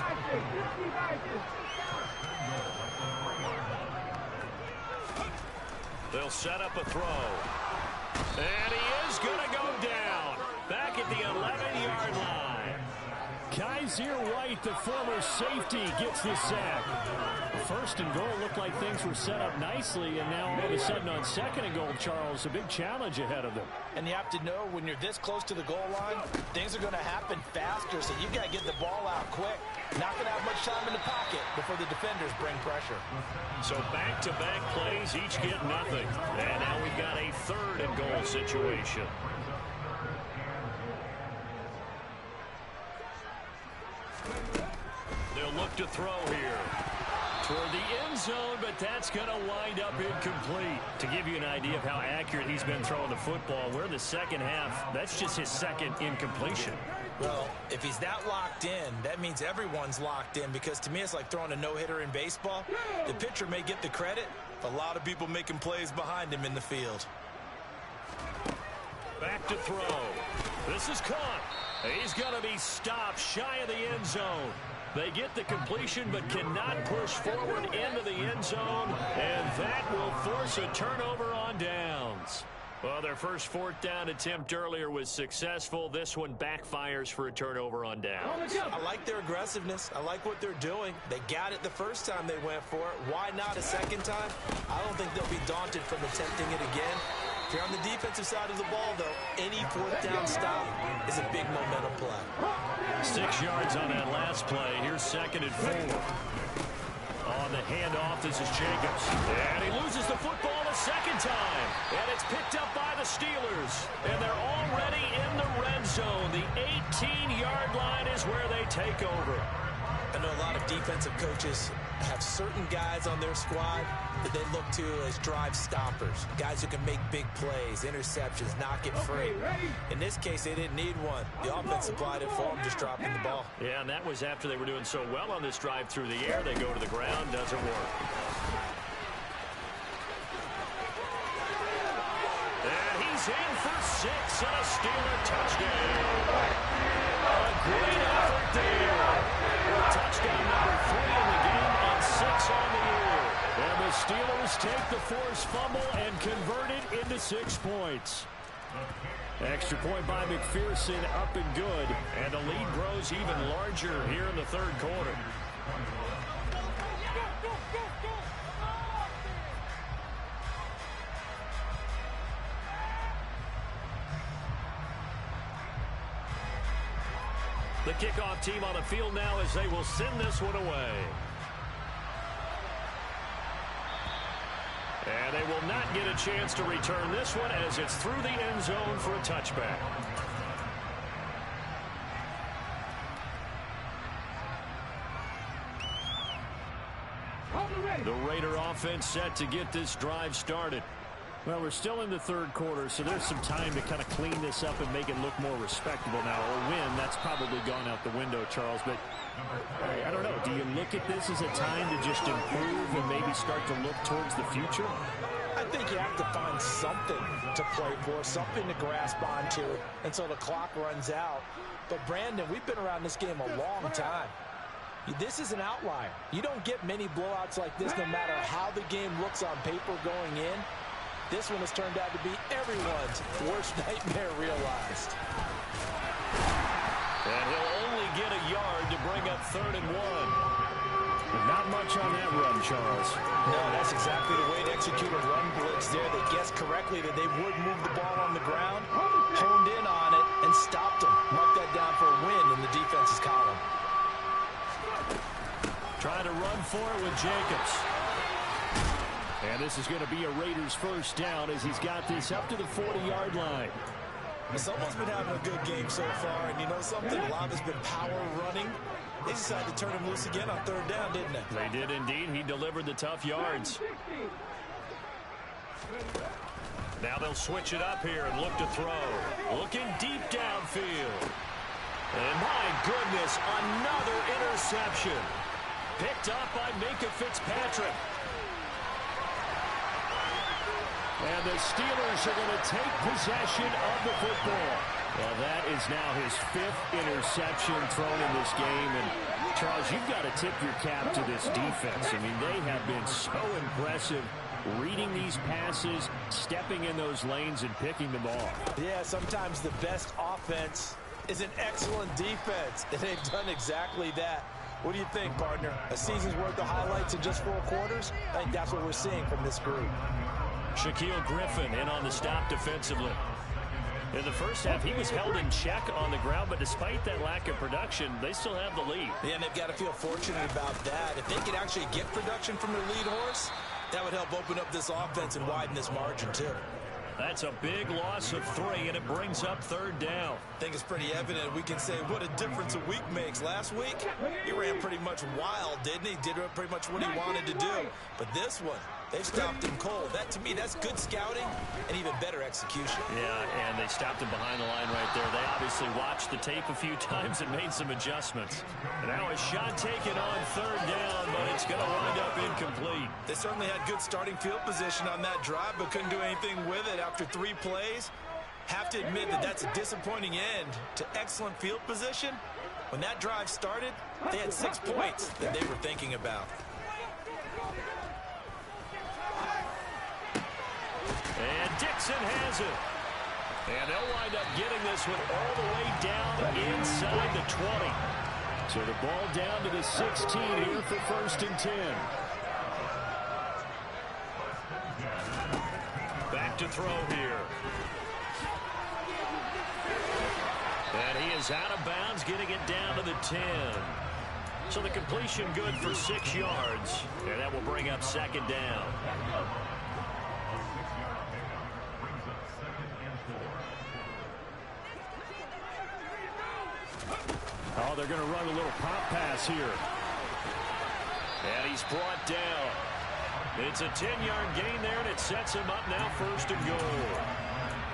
They'll set up a throw. And he is going to go down. Back at the 11-yard line. Kaiser White, the former safety, gets the sack. First and goal looked like things were set up nicely, and now all of a sudden on second and goal, Charles, a big challenge ahead of them. And you have to know when you're this close to the goal line, things are going to happen faster, so you've got to get the ball out quick. Not going to have much time in the pocket before the defenders bring pressure. So back-to-back plays, each get nothing. And now we've got a third and goal situation. They'll look to throw here toward the end zone, but that's going to wind up incomplete. To give you an idea of how accurate he's been throwing the football, we're in the second half. That's just his second incompletion. Well, if he's that locked in, that means everyone's locked in, because to me it's like throwing a no-hitter in baseball. The pitcher may get the credit, but a lot of people making plays behind him in the field. Back to throw. This is caught. He's going to be stopped shy of the end zone. They get the completion but cannot push forward into the end zone, and that will force a turnover on downs. Well, their first fourth down attempt earlier was successful. This one backfires for a turnover on downs. I like their aggressiveness. I like what they're doing. They got it the first time they went for it. Why not a second time? I don't think they'll be daunted from attempting it again. If you're on the defensive side of the ball, though, any fourth down stop is a big momentum play. 6 yards on that last play. Here's 2nd and 4. On the handoff, this is Jacobs. And he loses the football a second time. And it's picked up by the Steelers. And they're already in the red zone. The 18-yard line is where they take over. I know a lot of defensive coaches have certain guys on their squad that they look to as drive stoppers, guys who can make big plays, interceptions, knock it free. In this case, they didn't need one. The offense supplied it for them, just dropping the ball. Yeah, and that was after they were doing so well on this drive through the air. They go to the ground, doesn't work. And he's in for 6 and a Steeler touchdown. A great effort there. Touchdown number 3 in the game and 6 on the year. And the Steelers take the forced fumble and convert it into 6 points. Extra point by McPherson, up and good. And the lead grows even larger here in the 3rd quarter. The kickoff team on the field now as they will send this one away. And they will not get a chance to return this one as it's through the end zone for a touchback. The Raider offense set to get this drive started. Well, we're still in the 3rd quarter, so there's some time to kind of clean this up and make it look more respectable now. A win, that's probably gone out the window, Charles. But I don't know. Do you look at this as a time to just improve and maybe start to look towards the future? I think you have to find something to play for, something to grasp onto until the clock runs out. But, Brandon, we've been around this game a long time. This is an outlier. You don't get many blowouts like this no matter how the game looks on paper going in. This one has turned out to be everyone's worst nightmare realized. And he'll only get a yard to bring up 3rd and 1. Not much on that run, Charles. No, that's exactly the way to execute a run blitz there. They guessed correctly that they would move the ball on the ground, honed in on it, and stopped them. Mark that down for a win in the defense's column. Trying to run for it with Jacobs. And this is going to be a Raiders first down as he's got this up to the 40-yard line. Someone's been having a good game so far, and you know something? A lot has been power running. They decided to turn him loose again on 3rd down, didn't they? They did indeed. He delivered the tough yards. Now they'll switch it up here and look to throw. Looking deep downfield. And my goodness, another interception. Picked up by Minka Fitzpatrick. And the Steelers are going to take possession of the football. Well, that is now his 5th interception thrown in this game. And, Charles, you've got to tip your cap to this defense. I mean, they have been so impressive reading these passes, stepping in those lanes, and picking them off. Yeah, sometimes the best offense is an excellent defense, and they've done exactly that. What do you think, partner? A season's worth of highlights in just 4 quarters? I think that's what we're seeing from this group. Shaquille Griffin in on the stop defensively. In the first half, he was held in check on the ground, but despite that lack of production, they still have the lead. Yeah, and they've got to feel fortunate about that. If they could actually get production from their lead horse, that would help open up this offense and widen this margin, too. That's a big loss of 3, and it brings up 3rd down. I think it's pretty evident. We can say what a difference a week makes. Last week, he ran pretty much wild, didn't he? Did pretty much what he wanted to do. But this one, they've stopped him cold. That, to me, that's good scouting and even better execution. Yeah, and they stopped him behind the line right there. They obviously watched the tape a few times and made some adjustments. And now a shot taken on 3rd down, but it's going to wind up incomplete. They certainly had good starting field position on that drive, but couldn't do anything with it after 3 plays. Have to admit that that's a disappointing end to excellent field position. When that drive started, they had 6 points that they were thinking about. And Dixon has it. And they'll wind up getting this one all the way down inside the 20. So the ball down to the 16 here for 1st and 10. Back back to throw here. And he is out of bounds, getting it down to the 10. So the completion good for 6 yards, and that will bring up second down. Oh, they're going to run a little pop pass here. And he's brought down. It's a 10-yard gain there, and it sets him up now 1st and goal.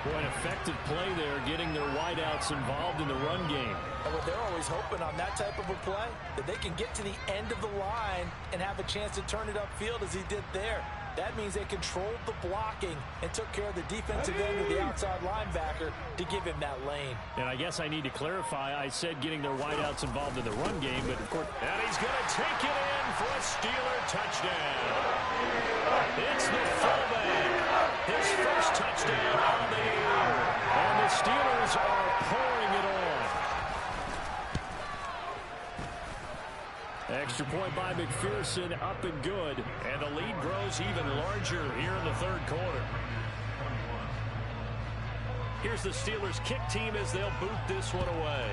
Boy, an effective play there, getting their wideouts involved in the run game. And what they're always hoping on that type of a play, that they can get to the end of the line and have a chance to turn it upfield as he did there. That means they controlled the blocking and took care of the defensive end of the outside linebacker to give him that lane. And I guess I need to clarify, I said getting their wideouts involved in the run game, but of course... And he's going to take it in for a Steeler touchdown. It's the fullback. His first touchdown on the year. And the Steelers are pouring it on. Extra point by McPherson, up and good. And the lead grows even larger here in the 3rd quarter. Here's the Steelers kick team as they'll boot this one away.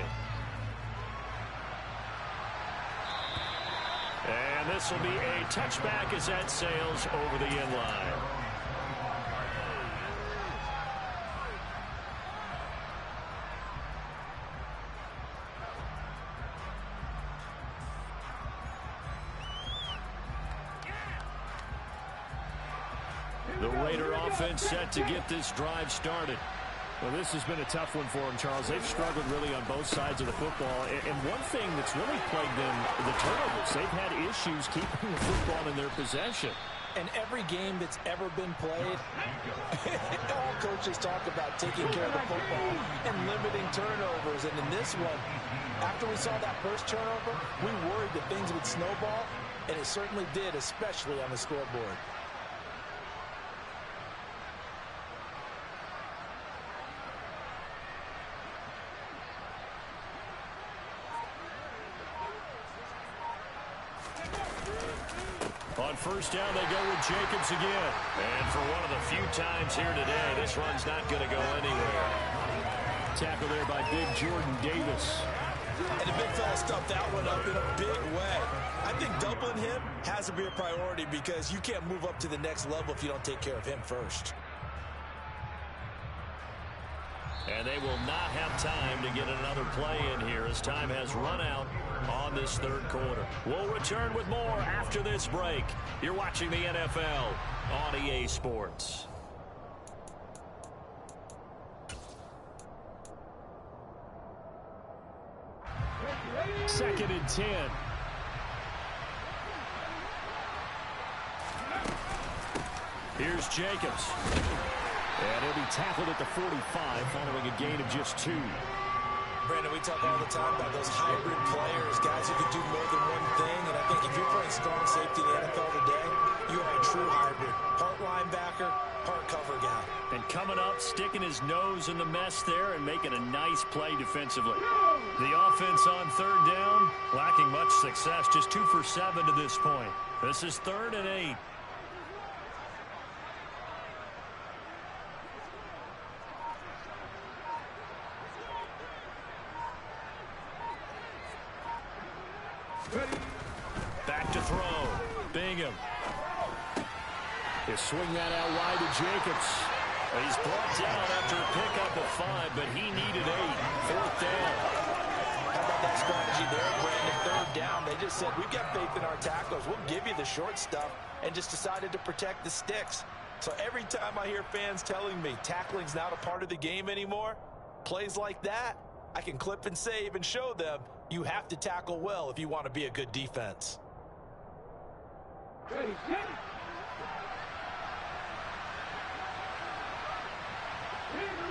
And this will be a touchback as that sails over the end line. The Raider offense set to get this drive started. Well, this has been a tough one for them, Charles. They've struggled really on both sides of the football. And one thing that's really plagued them, the turnovers. They've had issues keeping the football in their possession. And every game that's ever been played, all coaches talk about taking care of the football and limiting turnovers. And in this one, after we saw that first turnover, we worried that things would snowball, and it certainly did, especially on the scoreboard. On 1st down, they go with Jacobs again. And for one of the few times here today, this run's not going to go anywhere. Tackle there by big Jordan Davis. And the big fella stuffed that one up in a big way. I think doubling him has to be a priority because you can't move up to the next level if you don't take care of him first. And they will not have time to get another play in here as time has run out on this 3rd quarter. We'll return with more after this break. You're watching the NFL on EA Sports. Second and 10. Here's Jacobs. And he'll be tackled at the 45 following a gain of just 2. Brandon, we talk all the time about those hybrid players, guys who can do more than one thing. And I think if you're playing strong safety in the NFL today, you are a true hybrid. Part linebacker, part cover guy. And coming up, sticking his nose in the mess there and making a nice play defensively. The offense on 3rd down, lacking much success, just 2 for 7 to this point. This is 3rd and 8. Back to throw. Bingham. They swing that out wide to Jacobs. He's brought down after a pickup of 5, but he needed 8. 4th down. How about that strategy there, Brandon? 3rd down. They just said, we've got faith in our tackles. We'll give you the short stuff, and just decided to protect the sticks. So every time I hear fans telling me tackling's not a part of the game anymore, plays like that, I can clip and save and show them you have to tackle well if you want to be a good defense.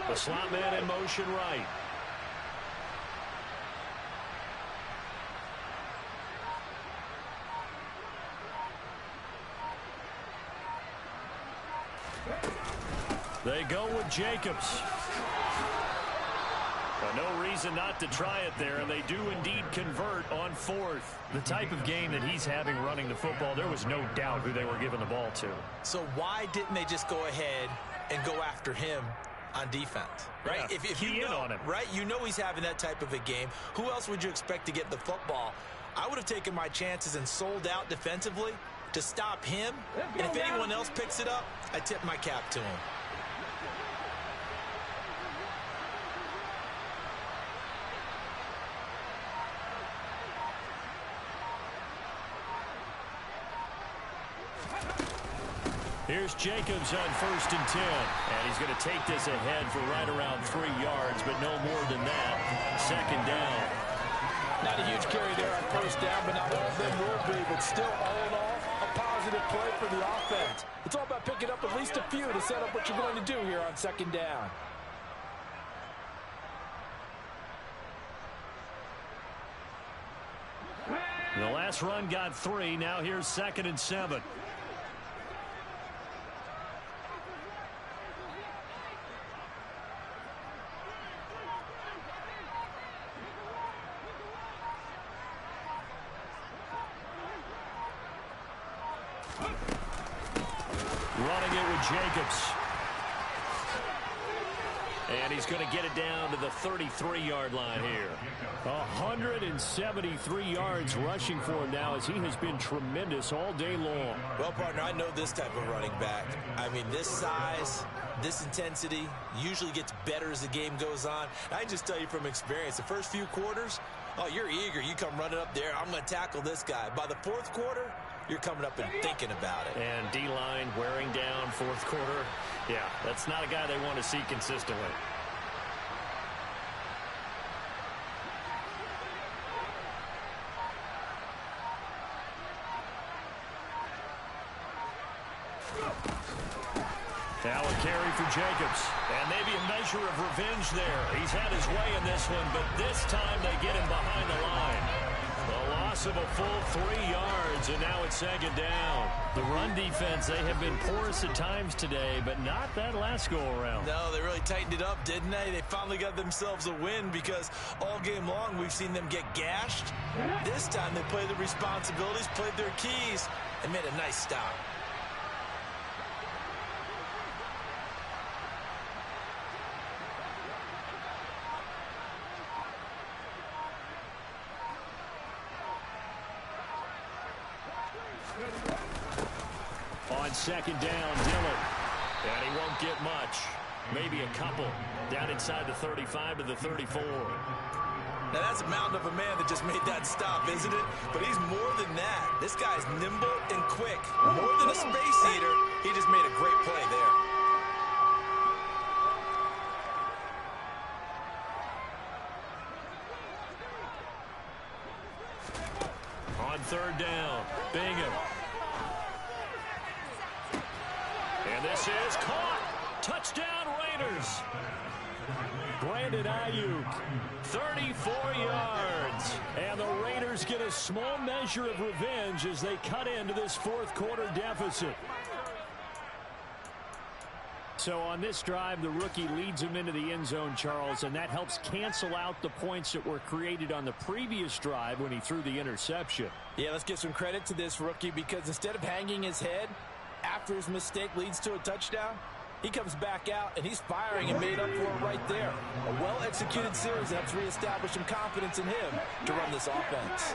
The slot man in motion right. They go with Jacobs. No reason not to try it there, and they do indeed convert on 4th. The type of game that he's having running the football, there was no doubt who they were giving the ball to. So why didn't they just go ahead and go after him on defense, right? Yeah, if you know, on him. Right? You know he's having that type of a game. Who else would you expect to get the football? I would have taken my chances and sold out defensively to stop him. And if anyone else picks it up, I tip my cap to him. Here's Jacobs on 1st and 10. And he's going to take this ahead for right around 3 yards, but no more than that. 2nd down. Not a huge carry there on 1st down, but not all of them will be. But still, all in all, a positive play for the offense. It's all about picking up at least a few to set up what you're going to do here on 2nd down. The last run got 3. Now here's 2nd and 7. Running it with Jacobs. And he's going to get it down to the 33-yard line here. 173 yards rushing for him now, as he has been tremendous all day long. Well, partner, I know this type of running back. I mean, this size, this intensity usually gets better as the game goes on. I can just tell you from experience, the first few quarters, oh, you're eager. You come running up there, I'm going to tackle this guy. By the 4th quarter, you're coming up and thinking about it. And D-line wearing down 4th quarter. Yeah, that's not a guy they want to see consistently. Now a carry for Jacobs. And maybe a measure of revenge there. He's had his way in this one, but this time they get him behind the line. The loss of a full 3 yards, and now it's 2nd down. The run defense, they have been porous at times today, but not that last go-around. No, they really tightened it up, didn't they? They finally got themselves a win, because all game long we've seen them get gashed. This time they played the responsibilities, played their keys, and made a nice stop. On 2nd down, Dillon. And he won't get much. Maybe a couple. Down inside the 35 to the 34. Now that's a mountain of a man that just made that stop, isn't it? But he's more than that. This guy's nimble and quick. More than a space eater. He just made a great play there. On 3rd down, Bingham. And this is caught. Touchdown, Raiders. Brandon Ayuk, 34 yards. And the Raiders get a small measure of revenge as they cut into this 4th quarter deficit. So on this drive, the rookie leads him into the end zone, Charles, and that helps cancel out the points that were created on the previous drive when he threw the interception. Yeah, let's give some credit to this rookie, because instead of hanging his head after his mistake leads to a touchdown, he comes back out and he's firing and made up for it right there. A well-executed series helps reestablish some confidence in him to run this offense.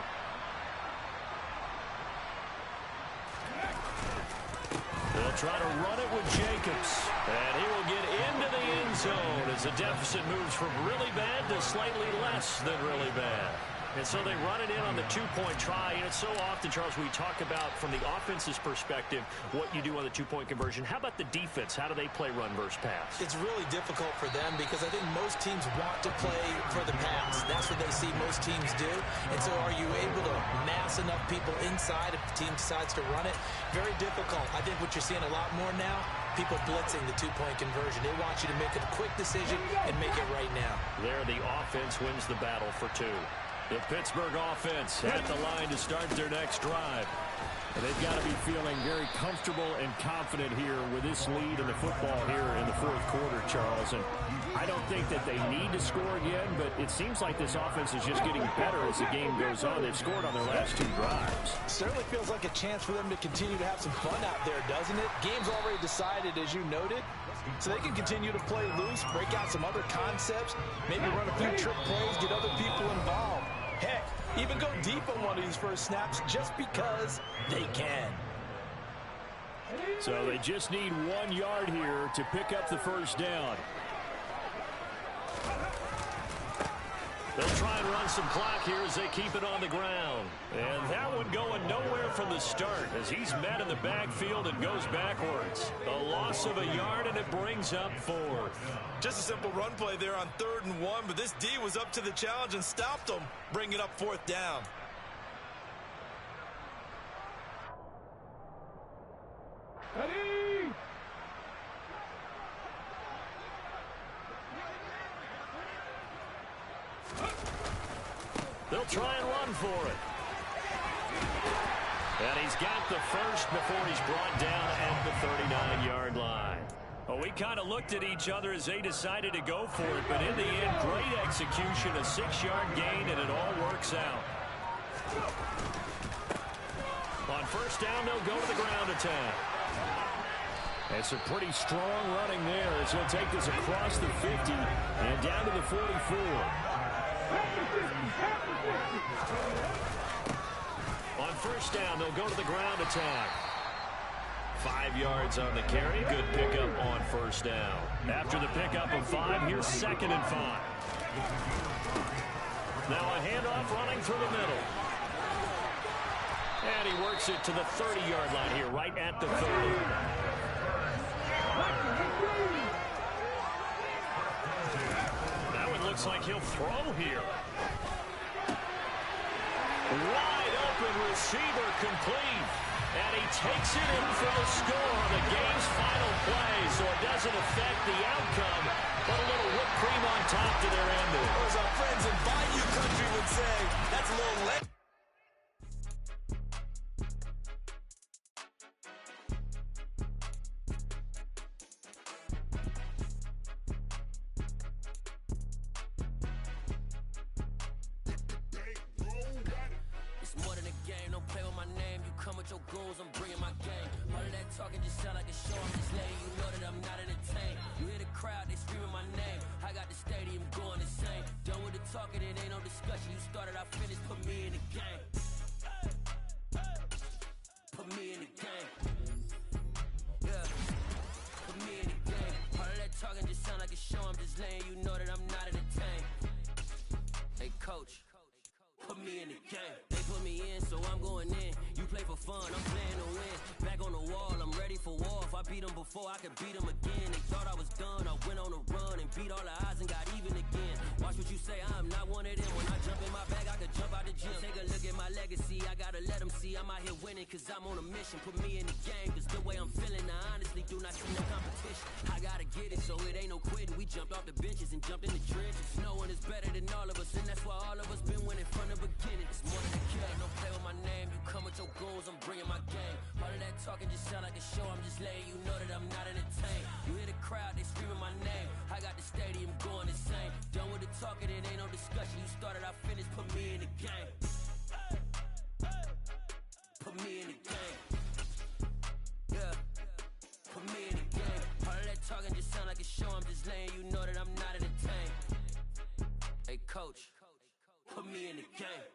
They'll try to run it with Jacobs. And he will get into the end zone as the deficit moves from really bad to slightly less than really bad. And so they run it in on the 2-point try. And it's so often, Charles, we talk about from the offense's perspective what you do on the 2-point conversion. How about the defense? How do they play run versus pass? It's really difficult for them, because I think most teams want to play for the pass. That's what they see most teams do. And so are you able to mass enough people inside if the team decides to run it? Very difficult. I think what you're seeing a lot more now, people blitzing the 2-point conversion. They want you to make a quick decision and make it right now. There, the offense wins the battle for 2. The Pittsburgh offense at the line to start their next drive. And they've got to be feeling very comfortable and confident here with this lead in the football here in the 4th quarter, Charles. And I don't think that they need to score again, but it seems like this offense is just getting better as the game goes on. They've scored on their last 2 drives. Certainly feels like a chance for them to continue to have some fun out there, doesn't it? Game's already decided, as you noted. So they can continue to play loose, break out some other concepts, maybe run a few trick plays, get other people involved. Heck, even go deep on one of these first snaps just because they can. So they just need 1 yard here to pick up the first down. They'll try and run some clock here as they keep it on the ground. And that one going nowhere from the start as he's met in the backfield and goes backwards. A loss of a yard, and it brings up 4. Just a simple run play there on 3rd and 1, but this D was up to the challenge and stopped them, bringing up 4th down. They'll try and run for it. And he's got the first before he's brought down at the 39-yard line. Well, we kind of looked at each other as they decided to go for it, but in the end, great execution, a 6-yard gain, and it all works out. On first down, they'll go to the ground attack. That's a pretty strong running there as he'll take this across the 50 and down to the 44. On first down, they'll go to the ground attack. 5 yards on the carry. Good pickup on first down. After the pickup of 5, here's 2nd and 5. Now a handoff running through the middle. And he works it to the 30-yard line here, right at the 30. That one looks like he'll throw here. Wide open receiver complete. And he takes it in for the score on the game's final play. So it doesn't affect the outcome, but a little whipped cream on top to their ending. Or as our friends in Bayou Country would say, that's a little late. I'm bringing my game. All of that talking just sound like a show. I'm just letting you know that I'm not entertained. You hear the crowd, they screaming my name. I got the stadium going insane. Done with the talking, it ain't no discussion. You started, I finished, put me in the game. Put me in the game. Yeah. Put me in the game. All of that talking just sound like a show. I'm just letting you know that I'm not entertained. Hey, coach. Put me in the game. They put me in, so I'm going in. You play for fun, I'm playing to win. Back on the wall, I'm ready for war. If I beat them before, I could beat them again. They thought I was done, I went on a run and beat all the odds and got even again. Watch what you say, I'm not one of them. When I jump in my bag, I could jump out the gym. Take a look at my legacy, I gotta let them see I'm out here winning, cause I'm on a mission. Put me in the game, cause the way I'm feeling, I honestly do not see no competition. I gotta get it, so it ain't no quitting. We jumped off the benches and jumped in the trenches. No one is better than all of us, and that's why all of us been winning from the beginning. It's more than a kid, don't play with my name. You come with your goons, I'm bringing my game. All of that talking just sound like a show. I'm just letting you know that I'm not entertained. You hear the crowd, they screaming my name. I got the stadium going insane. Done with the talking, it ain't no discussion. You started, I finished, put me in the game. Put me in the game. Yeah. Put me in the game. All of that talking just sound like a show. I'm just letting you know that I'm not entertained. Hey, coach. Put me in the game.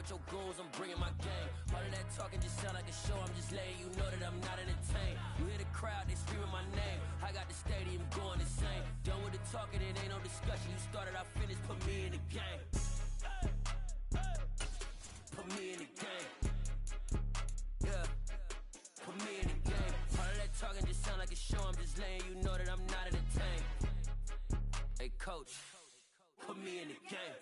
Your goals, I'm bringing my game. All of that talking just sound like a show. I'm just letting you know that I'm not entertained. You hear the crowd, they screaming my name. I got the stadium going insane. Done with the talking, it ain't no discussion. You started, I finished, put me in the game. Put me in the game. Yeah. Put me in the game. All of that talking just sound like a show. I'm just letting you know that I'm not entertained. Hey, coach. Put me in the game.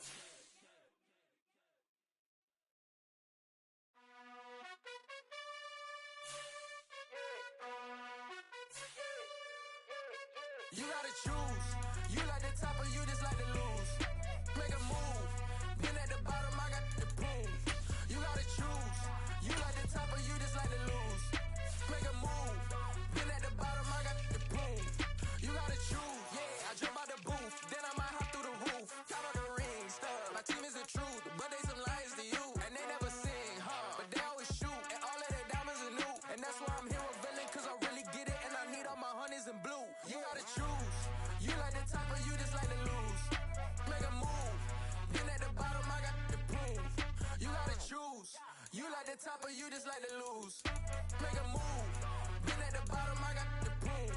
the top or you just like to lose? Make a move. Been at the bottom, I got the prove.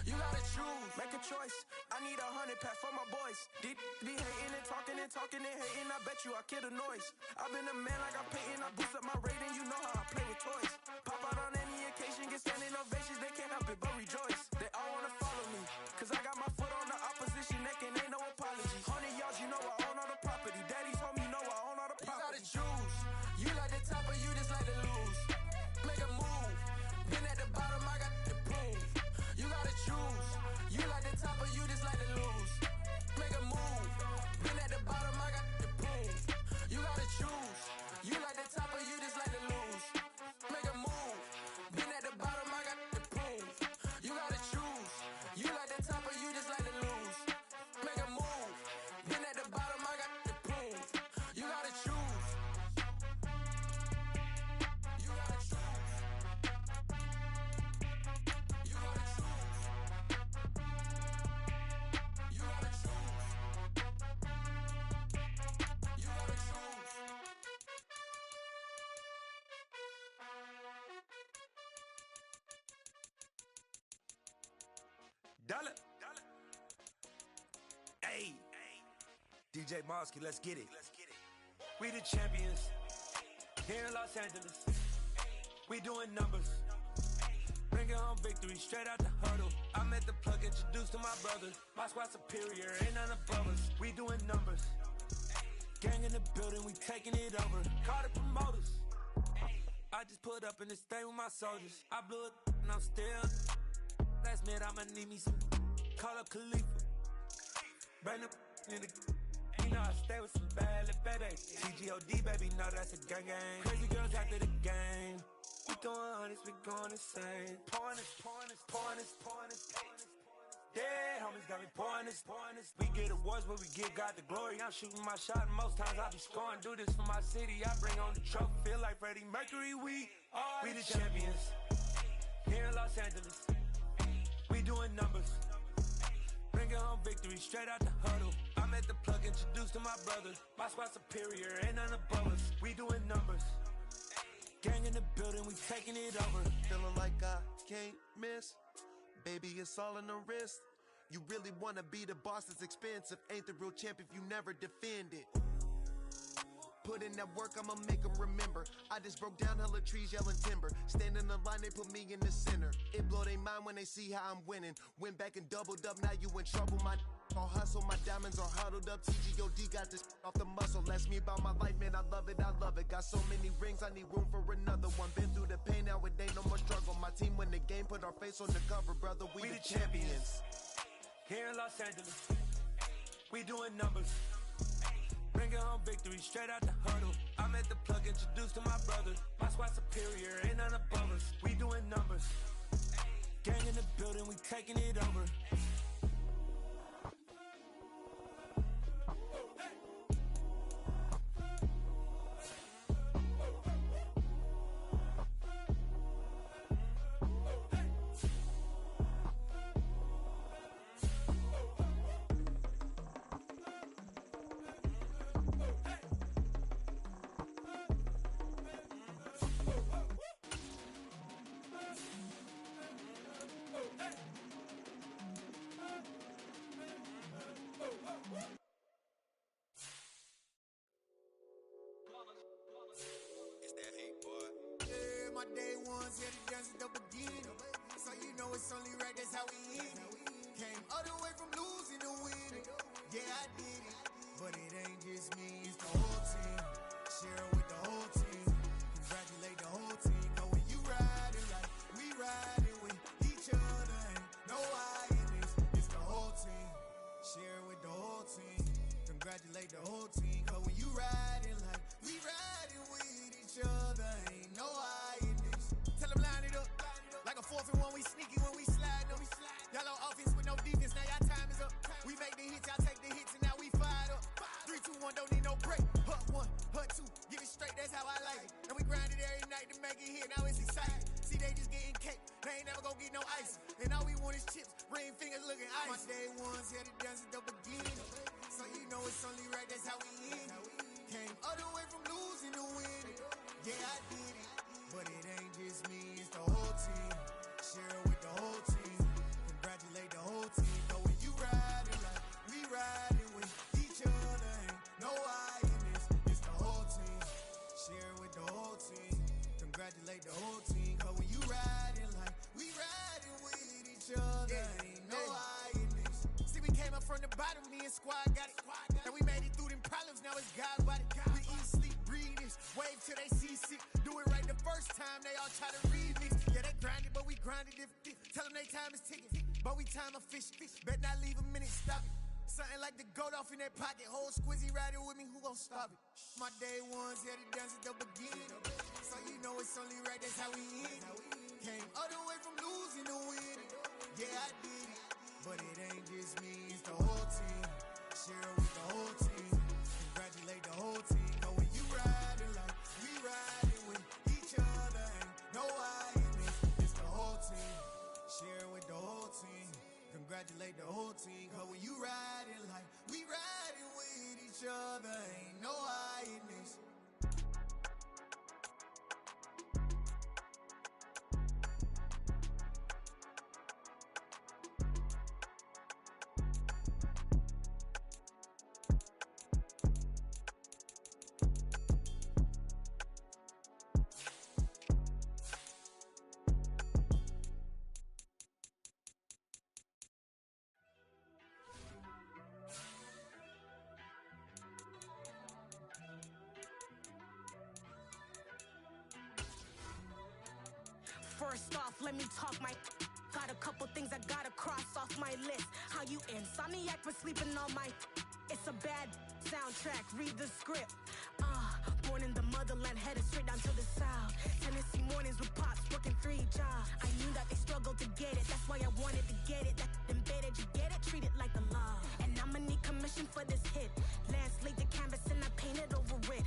You gotta choose. Make a choice. I need 100 pack for my boys. Be hating and talking and talking and hating. I bet you I kill the noise. I've been a man like I'm Peyton. I boost up my rating. You know how I play with toys. Pop out on any occasion, get standing ovations. They can't help it but rejoice. They all wanna follow me. Cause I got my foot on the opposition neck and ain't no apology. 100 yards, you know I own all the property. Daddy's home, you know I own all the property. You gotta choose. You like the top or you just like to lose? Make a move. Been at the bottom, I got the prove. You gotta choose. You like the top or you just like to lose? Make a move. Been at the bottom, I got the prove. You gotta choose. You like the top or you just like to lose? Make a move. Been at the bottom, I got the prove. You gotta choose. You like the top or you just like to lose? Make a move. Been at the bottom, I got the prove. You gotta choose. You gotta choose. You gotta choose. You gotta choose. You gotta choose. Dollar. Hey. DJ Mosky, let's get it. We the champions. Here in Los Angeles. We doing numbers. Bringing home victory straight out the huddle. I'm at the plug, introduced to my brothers. My squad superior, ain't none above us. We doing numbers. Gang in the building, we taking it over. Call the promoters. I just put up in this thing with my soldiers. I blew it and I'm still. Last minute, I'ma need me some. Call up Khalifa. Bring the in the. You know I stay with some bad little baby. TGOD, baby, know that's a gang gang. Crazy girls after the game. We doing hundreds, we going insane. Pouring this. Dead homies got me pouring this. We get awards, but we give God the glory. I'm shooting my shot, and most times I be scoring. Do this for my city, I bring on the trophy. Feel like Freddie Mercury, we the champions. Here in Los Angeles. We doing numbers. Bringing home victory straight out the huddle. I'm at the plug, introduced to my brothers. My squad superior, ain't none above us. We doing numbers. Gang in the building, we taking it over. Feeling like I can't miss. Baby, it's all in the wrist. You really wanna be the boss, it's expensive. Ain't the real champ if you never defend it. Put in that work, I'ma make them remember. I just broke down hella trees, yelling timber. Standing in the line, they put me in the center. It blow their mind when they see how I'm winning. Went back and doubled up, now you in trouble. My all hustle, my diamonds are huddled up. TGOD got this off the muscle. Ask me about my life, man, I love it. Got so many rings, I need room for another one. Been through the pain, now it ain't no more struggle. My team win the game, put our face on the cover, brother. We the champions. Here in Los Angeles. We doing numbers. Bringing home victory straight out the huddle. I'm at the plug, introduced to my brothers. My squad superior, ain't none above us. We doing numbers. Gang in the building, we taking it over. It's that hate, boy. Yeah, my day ones here to dance at the beginning. So you know it's only right, that's how we end it. Came all the way from losing to winning. Yeah, I did it. But it ain't just me, it's the whole team. Share it with the whole team. Congratulate the whole team. Cause when you riding like we riding with each other, ain't no I in this. It's the whole team. Share it with the whole team. Congratulate the whole team. Cause when you riding like we riding with each other, ain't no I in this. Tell them line it up. Like a 4th and 1, we sneaky when we slide them. Y'all on offense with no defense, now y'all time is up. We make the hits, y'all take the hits, and now we fired up. 3, 2, 1, don't need no break. Hut 1, hut 2, give it straight, that's how I like it. And we grind it every night to make it hit, now it's exciting. See, they just getting cake, they ain't never gonna get no ice. And all we want is chips, ring fingers looking ice. My day ones here to dance at the beginning. So you know it's only right, that's how we end it. Came all the way from losing to winning. Yeah, I did it. squad got it. And we made it through them problems, now it's God body. We eat, sleep, breathe this. Wave till they see sick. Do it right the first time, they all try to remix. Yeah, they grinded, but we grinded if tell them they time is ticking. But we time a fish. Bet not leave a minute, stop it. Something like the goat off in that pocket. Whole squizzy riding with me, who gon' stop it? My day ones headed down to the beginning. So you know it's only right, that's how we end. Came all the way from losing to winning. Yeah, I did it. But it ain't just me, it's the whole team. Share it with the whole team. Congratulate the whole team. Cause when you riding like we riding with each other, ain't no I in this. It's the whole team. Share it with the whole team. Congratulate the whole team. Cause when you riding like we riding with each other, ain't no I in this. First off, let me talk my. Got a couple things I gotta cross off my list. How you insomniac for sleeping on my. It's a bad soundtrack, read the script. Born in the motherland, headed straight down to the south. Tennessee mornings with pops, working 3 jobs. I knew that they struggled to get it, that's why I wanted to get it. That embedded, you get it, treat it like a law. And I'ma need commission for this hit. Lance laid the canvas and I painted over it.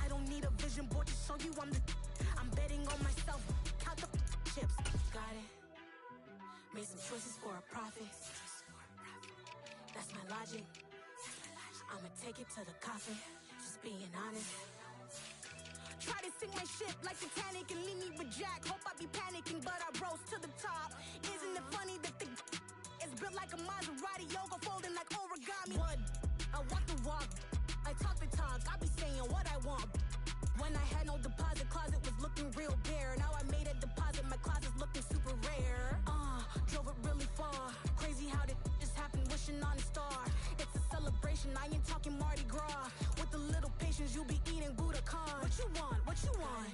I don't need a vision board to show you I'm betting on myself. Count the chips, got it. Made some choices for a profit. That's my logic. I'ma take it to the coffin. Just being honest. Try to sink my ship like Titanic and leave me with Jack. Hope I be panicking, but I rose to the top. Isn't it funny that the is built like a Maserati, yoga folding like origami? What? I walk the walk, I talk the talk. I be saying what I want. When I had no deposit, closet was looking real bare. Now I made a deposit, my closet's looking super rare. Drove it really far. Crazy how that just happened, wishing on a star. It's a celebration, I ain't talking Mardi Gras. With a little patience, you'll be eating Budokan. What you want? What you want?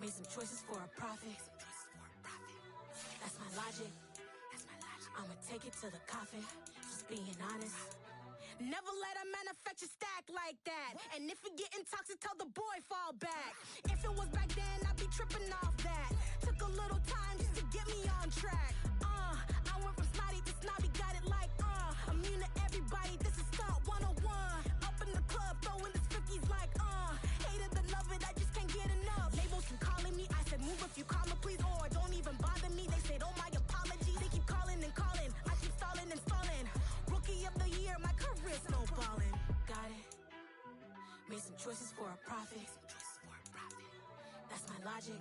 Made some choices for a profit. That's my logic. I'ma take it to the coffin. Just being honest. Never let a manufacture stack like that. And if it getting toxic, tell the boy fall back. If it was back then, I'd be tripping off that. Took a little time just to get me on track. I went from snotty to snobby, got it like immune to everybody, this is stunt 101. Up in the club, throwing the cookies like hate it or love it, I just can't get enough. Labels keep calling me, I said move if you call me please, or don't even bother me. They said oh my apologies, they keep calling and calling. I keep stalling and stalling. Rookie of the year, my career snowballing. Got it. Made some choices for a profit. That's my logic.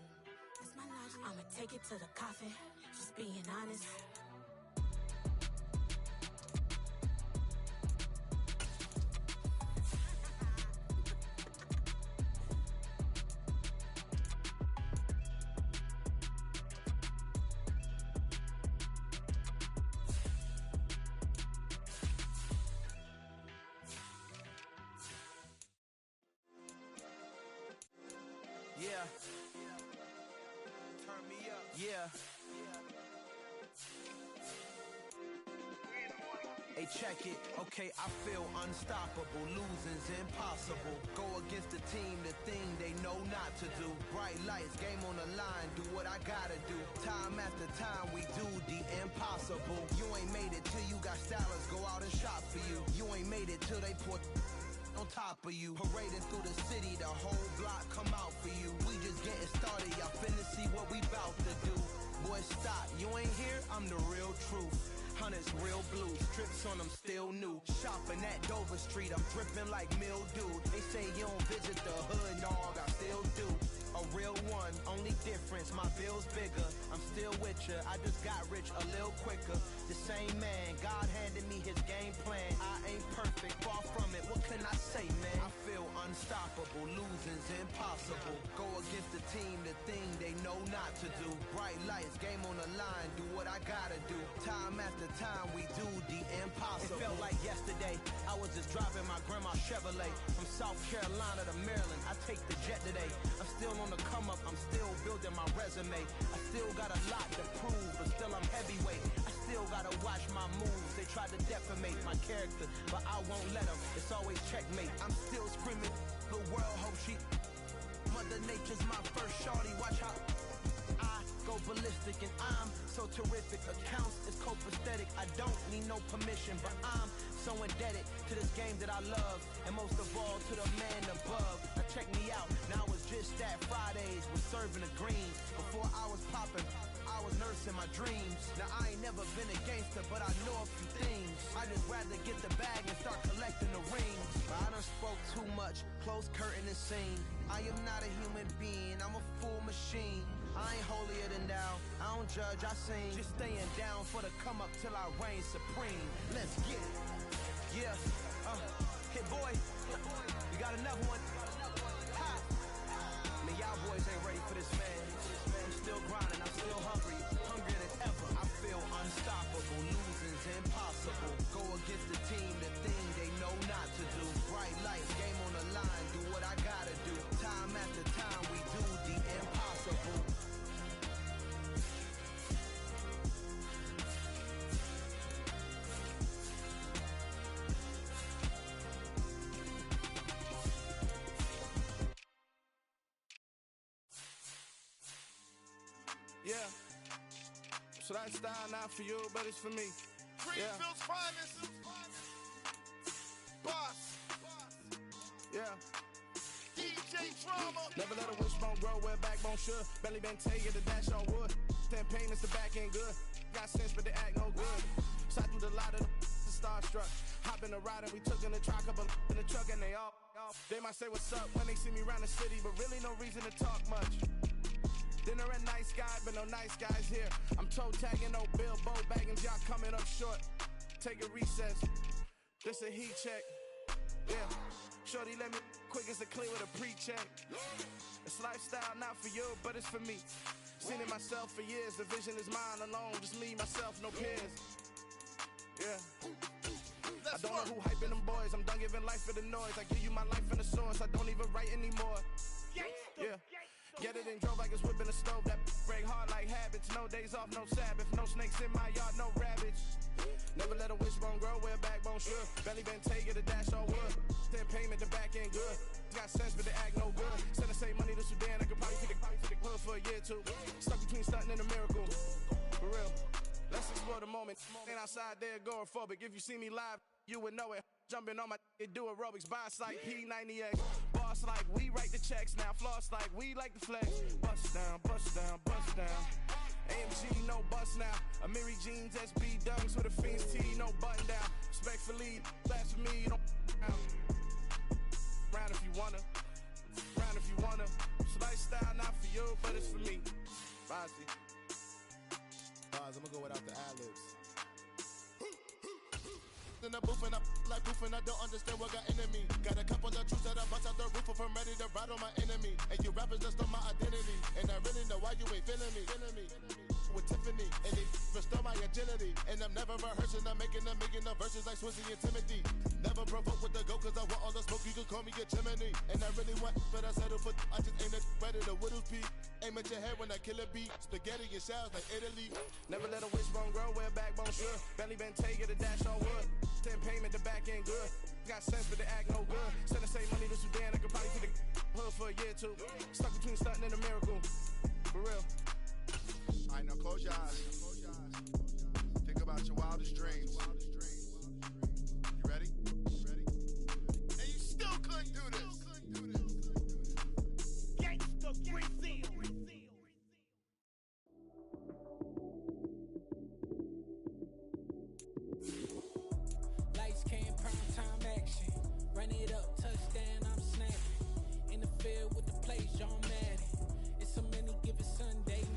I'ma take it to the coffin. Just being honest. Yeah. Turn me up. Yeah. Hey, check it. Okay, I feel unstoppable. Losing's impossible. Go against the team, the thing they know not to do. Bright lights, game on the line. Do what I gotta do. Time after time, we do the impossible. You ain't made it till you got stylists go out and shop for you. You ain't made it till they put on top of you. Parading through the city, the whole block come out for you. We just getting started, y'all finna see what we bout to do. Boy, stop, you ain't here, I'm the real truth. Hunters, real blues, trips on them still new. Shopping at Dover Street, I'm dripping like mildew. They say you don't visit the hood, dog, I still do. A real one, only difference, my bill's bigger. I'm still with ya, I just got rich a little quicker. The same man, God handed me his game plan. I ain't perfect, far from it, what can I say, man? I feel unstoppable, losing's impossible. Go against the team the thing they know not to do. Bright lights, game on the line, do what I gotta do. Time after time, we do the impossible. It felt like yesterday, I was just driving my grandma's Chevrolet. From South Carolina to Maryland, I take the jet today. I'm still on the come up, I'm still building my resume. I still got a lot to prove, but still I'm heavyweight. I still gotta watch my moves. They tried to defamate my character, but I won't let them. It's always checkmate. I'm still screaming, the world hope she... Mother Nature's my first shorty. Watch how I go ballistic, and I'm so terrific. Accounts is copacetic. I don't need no permission, but I'm so indebted to this game that I love, and most of all to the man above. Now check me out. Now it's just that Fridays was serving the greens. Before I was popping, I was nursing my dreams. Now I ain't never been a gangster, but I know a few things. I just rather get the bag and start collecting the rings. But I done spoke too much, close curtain and scene. I am not a human being, I'm a full machine. I ain't holier than thou, I don't judge, I sing. Just staying down for the come up till I reign supreme. Let's get it. Yeah, hit boy, we got another one. Ha! Man, y'all boys ain't ready for this, man. I'm still grinding, I'm still hungry, hungrier than ever. I feel unstoppable, losing's impossible. Go against the team, the thing they know not to do. Bright lights, game on the line, do what I gotta do. Time after time, we do the impossible. Yeah, so that style not for you, but it's for me. Greenfield's finest. Boss. Yeah. DJ Drama. Never let a wishbone grow where backbone should. Belly been taking the dash on wood. 10 payments, the back end good. Got sense, but they act no good. Shot through the lot of the starstruck. Hop in the ride and we took in the truck, couple in the truck, and they all. They might say what's up when they see me around the city, but really no reason to talk much. Dinner at nice guy, but no nice guys here. I'm toe tagging, no Bilbo Baggins, y'all coming up short. Take a recess, this a heat check. Yeah, shorty let me quick as a clear with a pre-check. It's lifestyle not for you, but it's for me. Seen it myself for years, the vision is mine alone. Just me, myself, no peers. Yeah. I don't know who hyping them boys, I'm done giving life for the noise. I give you my life in the source, I don't even write anymore. Yeah. Get it and drove like it's whipping a stove. That break hard like habits. No days off, no Sabbath. No snakes in my yard, no rabbits. Never let a wishbone grow where backbone should. Belly been taking the dash on wood. 10 payment, the back end good. Got sense, but they act no good. Send the same money to Sudan. I could probably take the hood for a year or two. Stuck between stunting and a miracle. For real. Let's explore the moment. Ain't outside there agoraphobic. If you see me live, you would know it. Jumping on my do aerobics, boss like P90X. Boss like we write the checks now. Floss like we like the flex. Bust down, bust down, bust down. AMG, no bust now. Amiri jeans, SB dunks with a Fiends tee, no button down. Respectfully, that's for me, you don't round if you wanna. Round if you wanna. It's lifestyle not for you, but it's for me. Bossy. I'm gonna go without the ad-libs. In the booth and I like proof and I don't understand what got into me. Got a couple of truths that I bust out the roof if I'm ready to ride on my enemy. And you rappers just on my identity. And I really know why you ain't feeling me. With Tiffany and they restore my agility. And I'm never rehearsing, I'm making the verses like Swizzy and Timothy. Never provoke with the go cause I want all the smoke, you can call me a chimney. And I really want, but I settle for I just ain't ready to Whittles Peak. Aim at your head when I kill a beat. Spaghetti and shells like Italy. Never let a wishbone grow where backbone should. Belly been taking the dash on wood. 10 payment, the back end good. Got sense, but they act no good. Send the same money to Sudan, I could probably take the hood for a year or two. Stuck between stunting and a miracle. For real. Alright, now close your eyes. Think about your wildest dreams. You ready? And you still couldn't do this. Gangsta Brazil. Lights came, prime time action. Run it up, touchdown, I'm snapping. In the field with the plays, John Madden. It's so many given Sunday.